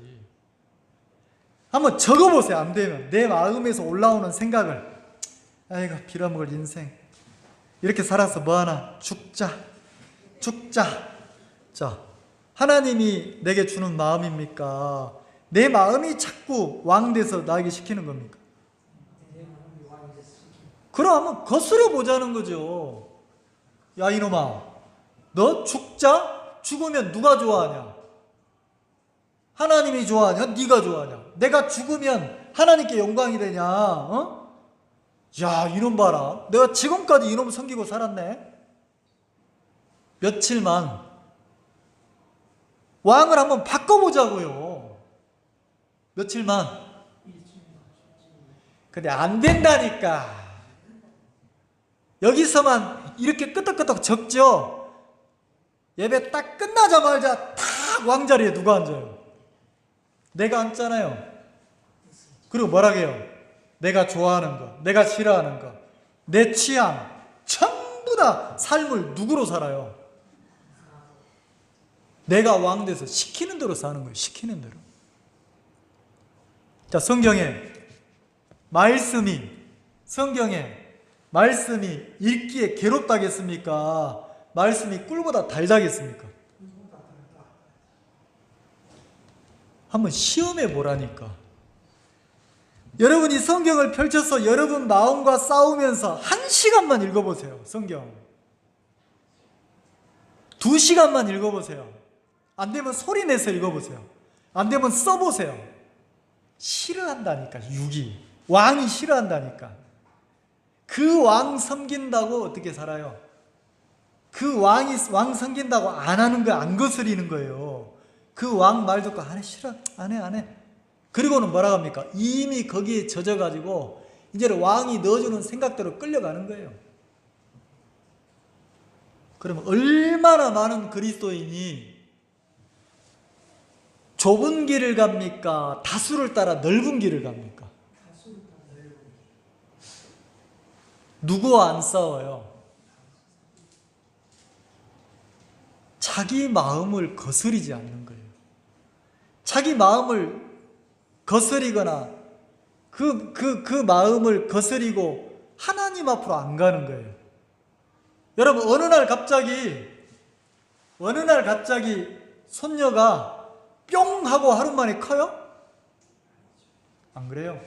한번 적어보세요. 안 되면 내 마음에서 올라오는 생각을. 아이고, 빌어먹을 인생. 이렇게 살아서 뭐하나? 죽자. 자, 하나님이 내게 주는 마음입니까? 내 마음이 자꾸 왕 돼서 나에게 시키는 겁니까? 그럼 한번 거스려 보자는 거죠. 야, 이놈아, 너 죽자? 죽으면 누가 좋아하냐? 하나님이 좋아하냐? 네가 좋아하냐? 내가 죽으면 하나님께 영광이 되냐? 어? 야, 이놈 봐라. 내가 지금까지 이놈 섬기고 살았네. 며칠만 왕을 한번 바꿔보자고요. 며칠만. 근데 안 된다니까. 여기서만 이렇게 끄덕끄덕 적죠. 예배 딱 끝나자마자 탁 왕자리에 누가 앉아요? 내가 앉잖아요. 그리고 뭐라고 해요? 내가 좋아하는 거, 내가 싫어하는 거, 내 취향 전부 다 삶을 누구로 살아요? 내가 왕 돼서 시키는 대로 사는 거예요. 시키는 대로. 자, 성경에 말씀이 읽기에 괴롭다겠습니까? 말씀이 꿀보다 달다겠습니까? 한번 시험해 보라니까. 여러분이 성경을 펼쳐서 여러분 마음과 싸우면서 1시간만 읽어보세요. 성경 2시간만 읽어보세요. 안 되면 소리 내서 읽어보세요. 안 되면 써보세요. 싫어한다니까. 육이 왕이 싫어한다니까. 그 왕 섬긴다고 어떻게 살아요? 그 왕 섬긴다고 안 하는 거, 안 거스리는 거예요. 그 왕 말 듣고 안 해, 싫어, 안 해. 그리고는 뭐라 합니까? 이미 거기에 젖어가지고 이제는 왕이 넣어주는 생각대로 끌려가는 거예요. 그러면 얼마나 많은 그리스도인이 좁은 길을 갑니까? 다수를 따라 넓은 길을 갑니까? 누구와 안 싸워요? 자기 마음을 거스리지 않는 거예요. 자기 마음을 거스리거나 그 마음을 거스리고 하나님 앞으로 안 가는 거예요. 여러분, 어느 날 갑자기 손녀가 뿅 하고 하루 만에 커요? 안 그래요?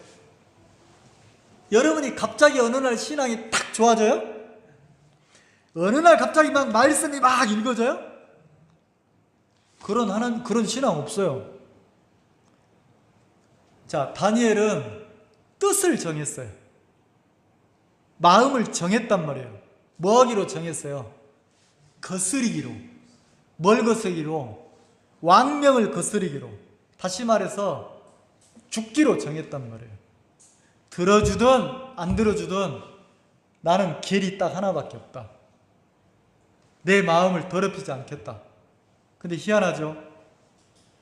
여러분이 갑자기 어느 날 신앙이 탁 좋아져요? 어느 날 갑자기 막 말씀이 막 읽어져요? 그런 신앙 없어요. 자, 다니엘은 뜻을 정했어요. 마음을 정했단 말이에요. 뭐 하기로 정했어요? 거스리기로. 뭘 거스리기로? 왕명을 거스리기로. 다시 말해서 죽기로 정했단 말이에요. 들어주든 안 들어주든 나는 길이 딱 하나밖에 없다. 내 마음을 더럽히지 않겠다. 근데 희한하죠?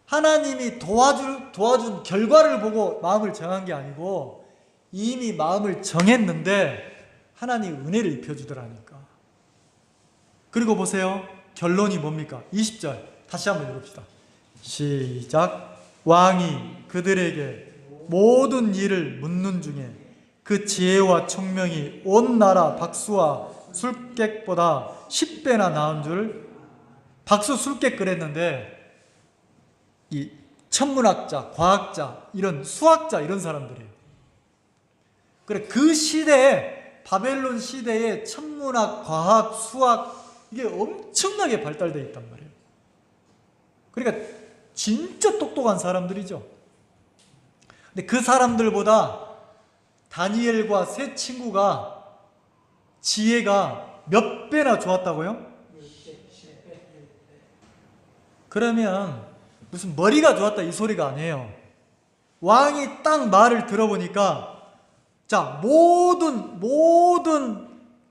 하나님이 도와준 결과를 보고 마음을 정한 게 아니고 이미 마음을 정했는데 하나님 은혜를 입혀주더라니까. 그리고 보세요. 결론이 뭡니까? 20절 다시 한번 읽읍시다. 시작. 왕이 그들에게 모든 일을 묻는 중에 그 지혜와 총명이 온 나라 박수와 술객보다 10배나 나은 줄. 박수 술객 그랬는데 이 천문학자, 과학자, 이런 수학자 이런 사람들이에요. 그래, 그 시대에, 바벨론 시대에 천문학, 과학, 수학 이게 엄청나게 발달되어 있단 말이에요. 그러니까 진짜 똑똑한 사람들이죠. 근데 그 사람들보다 다니엘과 세 친구가 지혜가 몇 배나 좋았다고요? 그러면 무슨 머리가 좋았다 이 소리가 아니에요. 왕이 딱 말을 들어보니까 자, 모든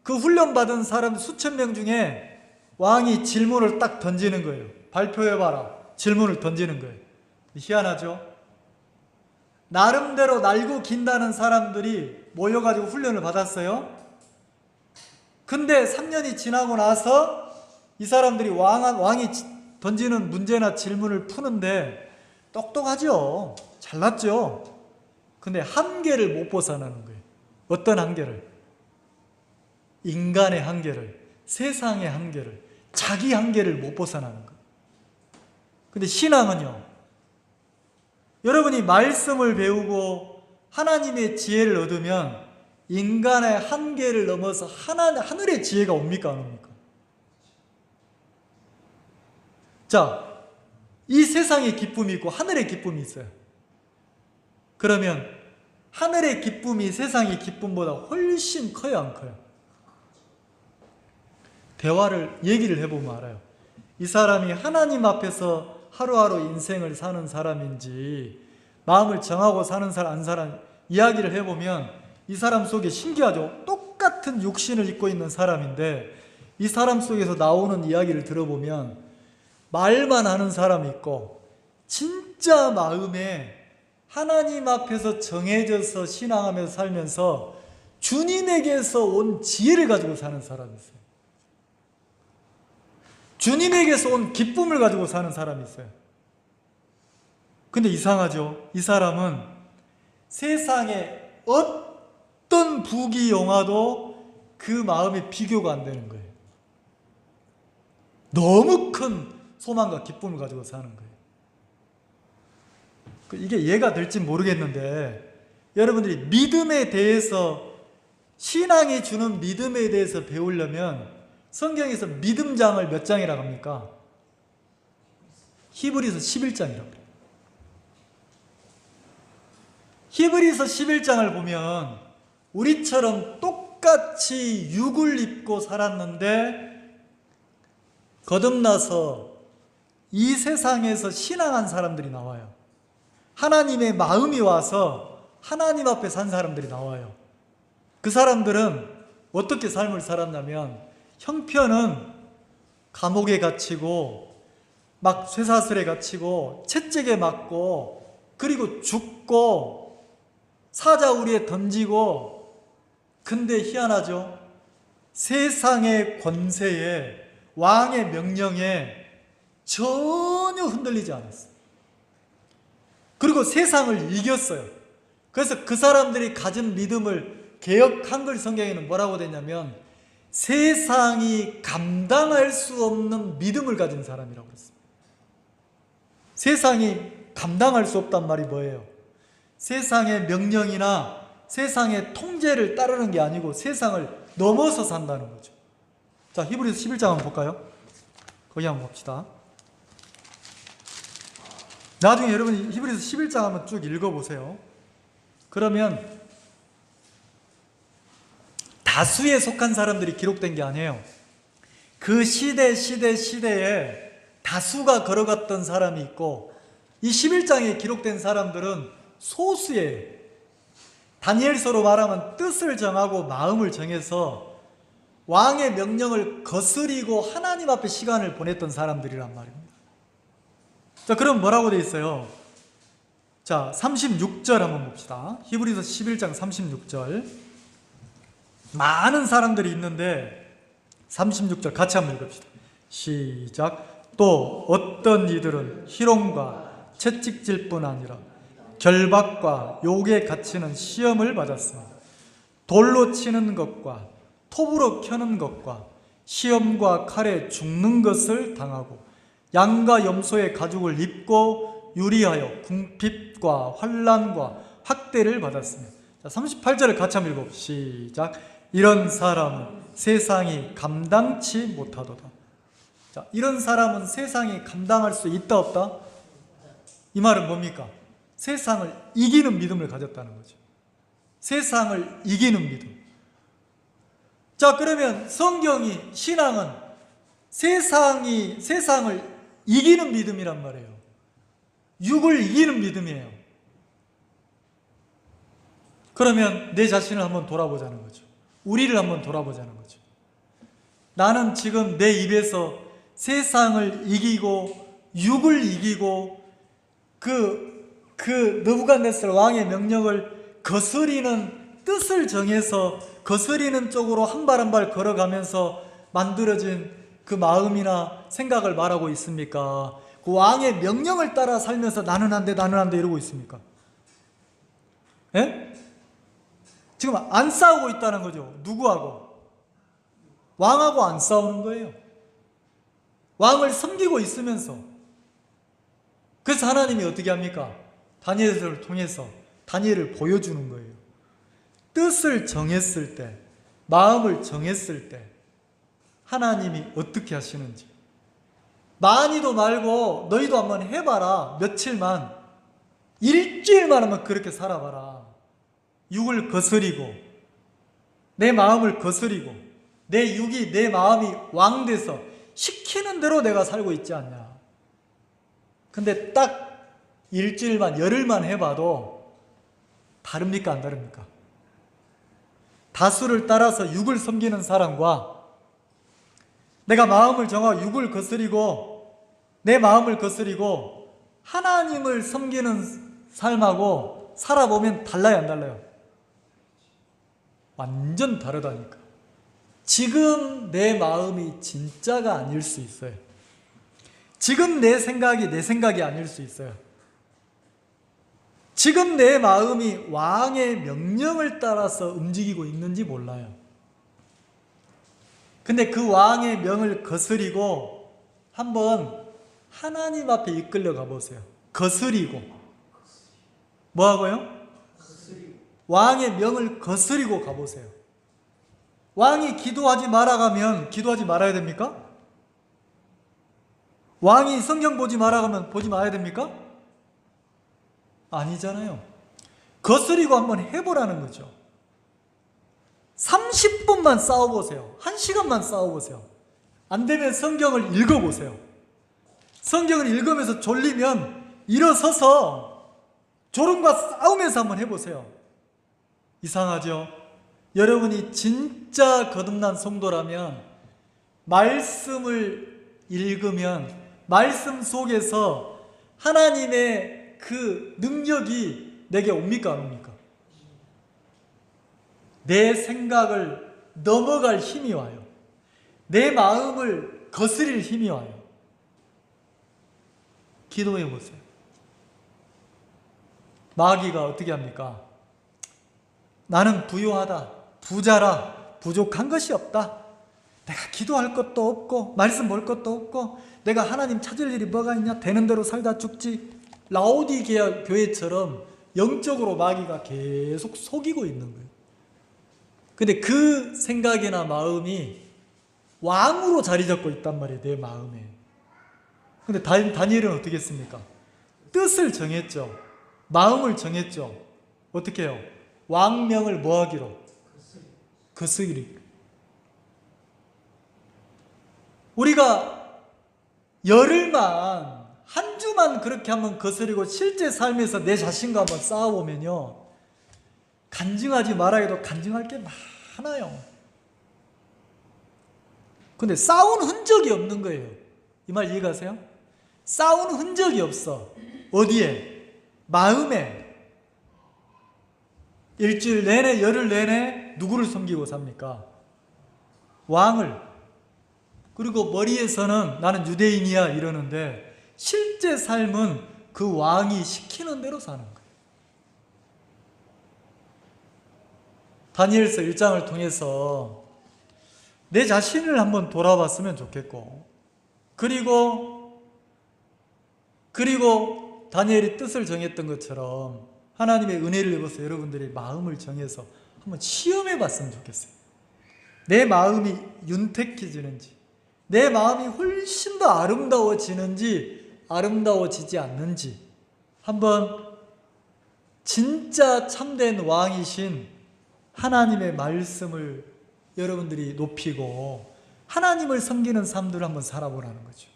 그 훈련받은 사람 수천 명 중에 왕이 질문을 딱 던지는 거예요. 발표해봐라. 질문을 던지는 거예요. 희한하죠? 나름대로 날고 긴다는 사람들이 모여가지고 훈련을 받았어요. 근데 3년이 지나고 나서 이 사람들이 왕이 던지는 문제나 질문을 푸는데 똑똑하죠. 잘났죠. 근데 한계를 못 벗어나는 거예요. 어떤 한계를? 인간의 한계를, 세상의 한계를, 자기 한계를 못 벗어나는 거예요. 근데 신앙은요, 여러분이 말씀을 배우고 하나님의 지혜를 얻으면 인간의 한계를 넘어서 하늘의 지혜가 옵니까 안 옵니까? 자, 이 세상에 기쁨이 있고 하늘의 기쁨이 있어요. 그러면 하늘의 기쁨이 세상의 기쁨보다 훨씬 커요, 안 커요? 얘기를 해보면 알아요. 이 사람이 하나님 앞에서 하루하루 인생을 사는 사람인지 마음을 정하고 사는 사람, 안 사람 이야기를 해보면 이 사람 속에 신기하죠? 똑같은 육신을 입고 있는 사람인데 이 사람 속에서 나오는 이야기를 들어보면 말만 하는 사람이 있고 진짜 마음에 하나님 앞에서 정해져서 신앙하면서 살면서 주님에게서 온 지혜를 가지고 사는 사람이 있어요. 주님에게서 온 기쁨을 가지고 사는 사람이 있어요. 근데 이상하죠? 이 사람은 세상에 어떤 부귀영화도 그 마음에 비교가 안 되는 거예요. 너무 큰 소망과 기쁨을 가지고 사는 거예요. 이게 이해가 될지 모르겠는데 여러분들이 믿음에 대해서, 신앙이 주는 믿음에 대해서 배우려면 성경에서 믿음장을 몇 장이라고 합니까? 히브리서 11장이라고 해요. 히브리서 11장을 보면 우리처럼 똑같이 육을 입고 살았는데 거듭나서 이 세상에서 신앙한 사람들이 나와요. 하나님의 마음이 와서 하나님 앞에 산 사람들이 나와요. 그 사람들은 어떻게 삶을 살았냐면, 형편은 감옥에 갇히고 막 쇠사슬에 갇히고 채찍에 맞고 그리고 죽고 사자우리에 던지고, 근데 희한하죠? 세상의 권세에, 왕의 명령에 전혀 흔들리지 않았어요. 그리고 세상을 이겼어요. 그래서 그 사람들이 가진 믿음을 개역 한글 성경에는 뭐라고 되냐면 세상이 감당할 수 없는 믿음을 가진 사람이라고 그랬습니다. 세상이 감당할 수 없단 말이 뭐예요? 세상의 명령이나 세상의 통제를 따르는 게 아니고 세상을 넘어서 산다는 거죠. 자, 히브리서 11장 한번 볼까요? 거기 한번 봅시다. 나중에 여러분이 히브리서 11장 한번 쭉 읽어보세요. 그러면 다수에 속한 사람들이 기록된 게 아니에요. 그 시대에 다수가 걸어갔던 사람이 있고, 이 11장에 기록된 사람들은 소수예요. 다니엘서로 말하면 뜻을 정하고 마음을 정해서 왕의 명령을 거스리고 하나님 앞에 시간을 보냈던 사람들이란 말입니다. 자, 그럼 뭐라고 돼 있어요? 자, 36절 한번 봅시다. 히브리서 11장 36절. 많은 사람들이 있는데 36절 같이 한번 읽읍시다. 시작. 또 어떤 이들은 희롱과 채찍질 뿐 아니라 결박과 욕에 갇히는 시험을 받았습니다. 돌로 치는 것과 톱으로 켜는 것과 시험과 칼에 죽는 것을 당하고 양과 염소의 가죽을 입고 유리하여 궁핍과 환난과 학대를 받았습니다. 자, 38절을 같이 한번 읽어. 시작. 이런 사람은 세상이 감당치 못하도다. 자, 이런 사람은 세상이 감당할 수 있다 없다? 이 말은 뭡니까? 세상을 이기는 믿음을 가졌다는 거죠. 세상을 이기는 믿음. 자, 그러면 성경이, 신앙은 세상을 이기는 믿음이란 말이에요. 육을 이기는 믿음이에요. 그러면 내 자신을 한번 돌아보자는 거죠. 우리를 한번 돌아보자는 거죠. 나는 지금 내 입에서 세상을 이기고 육을 이기고 그 느부갓네살 왕의 명령을 거스리는, 뜻을 정해서 거스리는 쪽으로 한 발 한 발 걸어가면서 만들어진 그 마음이나 생각을 말하고 있습니까? 그 왕의 명령을 따라 살면서 나는 안 돼, 나는 안 돼 이러고 있습니까? 예? 지금 안 싸우고 있다는 거죠. 누구하고? 왕하고 안 싸우는 거예요. 왕을 섬기고 있으면서. 그래서 하나님이 어떻게 합니까? 다니엘을 통해서 다니엘을 보여주는 거예요. 뜻을 정했을 때, 마음을 정했을 때 하나님이 어떻게 하시는지. 많이도 말고 너희도 한번 해봐라. 며칠만, 일주일만 한번 그렇게 살아봐라. 육을 거스리고 내 마음을 거스리고 내 육이, 내 마음이 왕돼서 시키는 대로 내가 살고 있지 않냐. 근데 딱 일주일만, 열흘만 해봐도 다릅니까 안 다릅니까? 다수를 따라서 육을 섬기는 사람과 내가 마음을 정하고 육을 거스리고 내 마음을 거스리고 하나님을 섬기는 삶하고 살아보면 달라요 안 달라요? 완전 다르다니까. 지금 내 마음이 진짜가 아닐 수 있어요. 지금 내 생각이 아닐 수 있어요. 지금 내 마음이 왕의 명령을 따라서 움직이고 있는지 몰라요. 근데 그 왕의 명을 거스리고 한번 하나님 앞에 이끌려 가보세요. 거스리고. 뭐 하고요? 왕의 명을 거스리고 가보세요. 왕이 기도하지 말아가면 기도하지 말아야 됩니까? 왕이 성경 보지 말아가면 보지 말아야 됩니까? 아니잖아요. 거스리고 한번 해보라는 거죠. 30분만 싸워보세요. 1시간만 싸워보세요. 안 되면 성경을 읽어보세요. 성경을 읽으면서 졸리면 일어서서 졸음과 싸우면서 한번 해보세요. 이상하죠? 여러분이 진짜 거듭난 성도라면 말씀을 읽으면 말씀 속에서 하나님의 그 능력이 내게 옵니까 안 옵니까? 내 생각을 넘어갈 힘이 와요. 내 마음을 거스릴 힘이 와요. 기도해 보세요. 마귀가 어떻게 합니까? 나는 부유하다, 부자라, 부족한 것이 없다. 내가 기도할 것도 없고 말씀 볼 것도 없고 내가 하나님 찾을 일이 뭐가 있냐? 되는 대로 살다 죽지. 라오디게아 교회처럼 영적으로 마귀가 계속 속이고 있는 거예요. 근데 그 생각이나 마음이 왕으로 자리 잡고 있단 말이에요. 내 마음에. 근데 다니엘은 어떻게 했습니까? 뜻을 정했죠. 마음을 정했죠. 어떻게 해요? 왕명을 뭐 하기로? 거스리기. 우리가 열흘만 한 주만 그렇게 한번 거스리고 실제 삶에서 내 자신과 한번 싸워보면요, 간증하지 말아 해도 간증할 게 많아요. 근데 싸운 흔적이 없는 거예요. 이 말 이해가세요? 싸운 흔적이 없어. 어디에? 마음에. 일주일 내내, 열흘 내내 누구를 섬기고 삽니까? 왕을. 그리고 머리에서는 나는 유대인이야 이러는데 실제 삶은 그 왕이 시키는 대로 사는 거예요. 다니엘서 1장을 통해서 내 자신을 한번 돌아봤으면 좋겠고, 그리고 다니엘이 뜻을 정했던 것처럼 하나님의 은혜를 입어서 여러분들이 마음을 정해서 한번 시험해 봤으면 좋겠어요. 내 마음이 윤택해지는지, 내 마음이 훨씬 더 아름다워지는지 아름다워지지 않는지, 한번 진짜 참된 왕이신 하나님의 말씀을 여러분들이 높이고 하나님을 섬기는 삶들을 한번 살아보라는 거죠.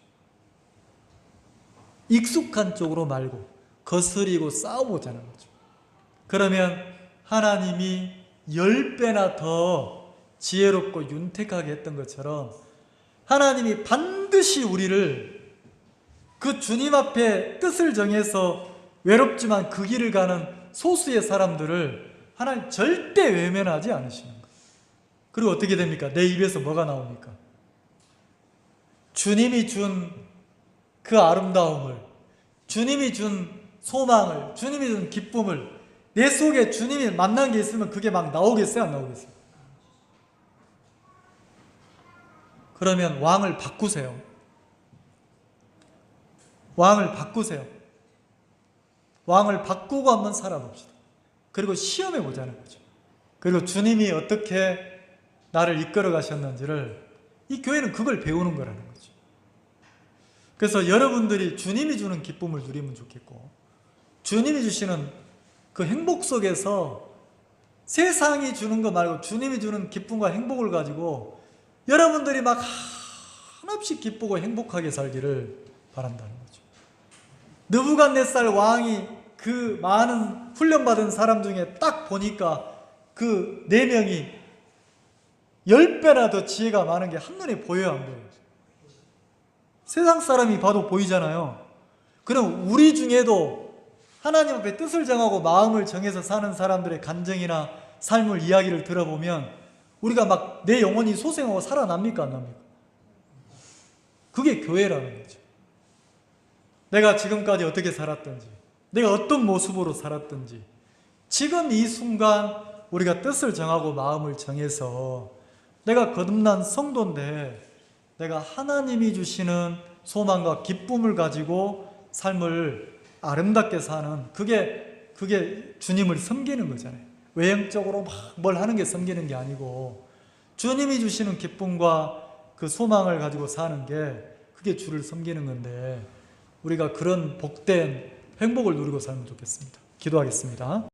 익숙한 쪽으로 말고 거스리고 싸워보자는 거죠. 그러면 하나님이 10배나 더 지혜롭고 윤택하게 했던 것처럼 하나님이 반드시 우리를 그 주님 앞에 뜻을 정해서 외롭지만 그 길을 가는 소수의 사람들을 하나님 절대 외면하지 않으시는 거예요. 그리고 어떻게 됩니까? 내 입에서 뭐가 나옵니까? 주님이 준 그 아름다움을, 주님이 준 소망을, 주님이 준 기쁨을, 내 속에 주님이 만난 게 있으면 그게 막 나오겠어요? 안 나오겠어요? 그러면 왕을 바꾸세요. 왕을 바꾸세요. 왕을 바꾸고 한번 살아봅시다. 그리고 시험해 보자는 거죠. 그리고 주님이 어떻게 나를 이끌어 가셨는지를, 이 교회는 그걸 배우는 거라는 거죠. 그래서 여러분들이 주님이 주는 기쁨을 누리면 좋겠고, 주님이 주시는 그 행복 속에서 세상이 주는 거 말고 주님이 주는 기쁨과 행복을 가지고 여러분들이 막 한없이 기쁘고 행복하게 살기를 바란다는 거죠. 느부갓네살 왕이 그 많은 훈련받은 사람 중에 딱 보니까 그 4명이 10배나 더 지혜가 많은 게 한눈에 보여요, 안 보여요? 세상 사람이 봐도 보이잖아요. 그럼 우리 중에도 하나님 앞에 뜻을 정하고 마음을 정해서 사는 사람들의 간증이나 삶을, 이야기를 들어보면 우리가 막 내 영혼이 소생하고 살아납니까 안 납니까? 그게 교회라는 거죠. 내가 지금까지 어떻게 살았든지, 내가 어떤 모습으로 살았든지, 지금 이 순간 우리가 뜻을 정하고 마음을 정해서 내가 거듭난 성도인데 내가 하나님이 주시는 소망과 기쁨을 가지고 삶을 아름답게 사는, 그게 주님을 섬기는 거잖아요. 외형적으로 막 뭘 하는 게 섬기는 게 아니고 주님이 주시는 기쁨과 그 소망을 가지고 사는 게 그게 주를 섬기는 건데 우리가 그런 복된 행복을 누리고 살면 좋겠습니다. 기도하겠습니다.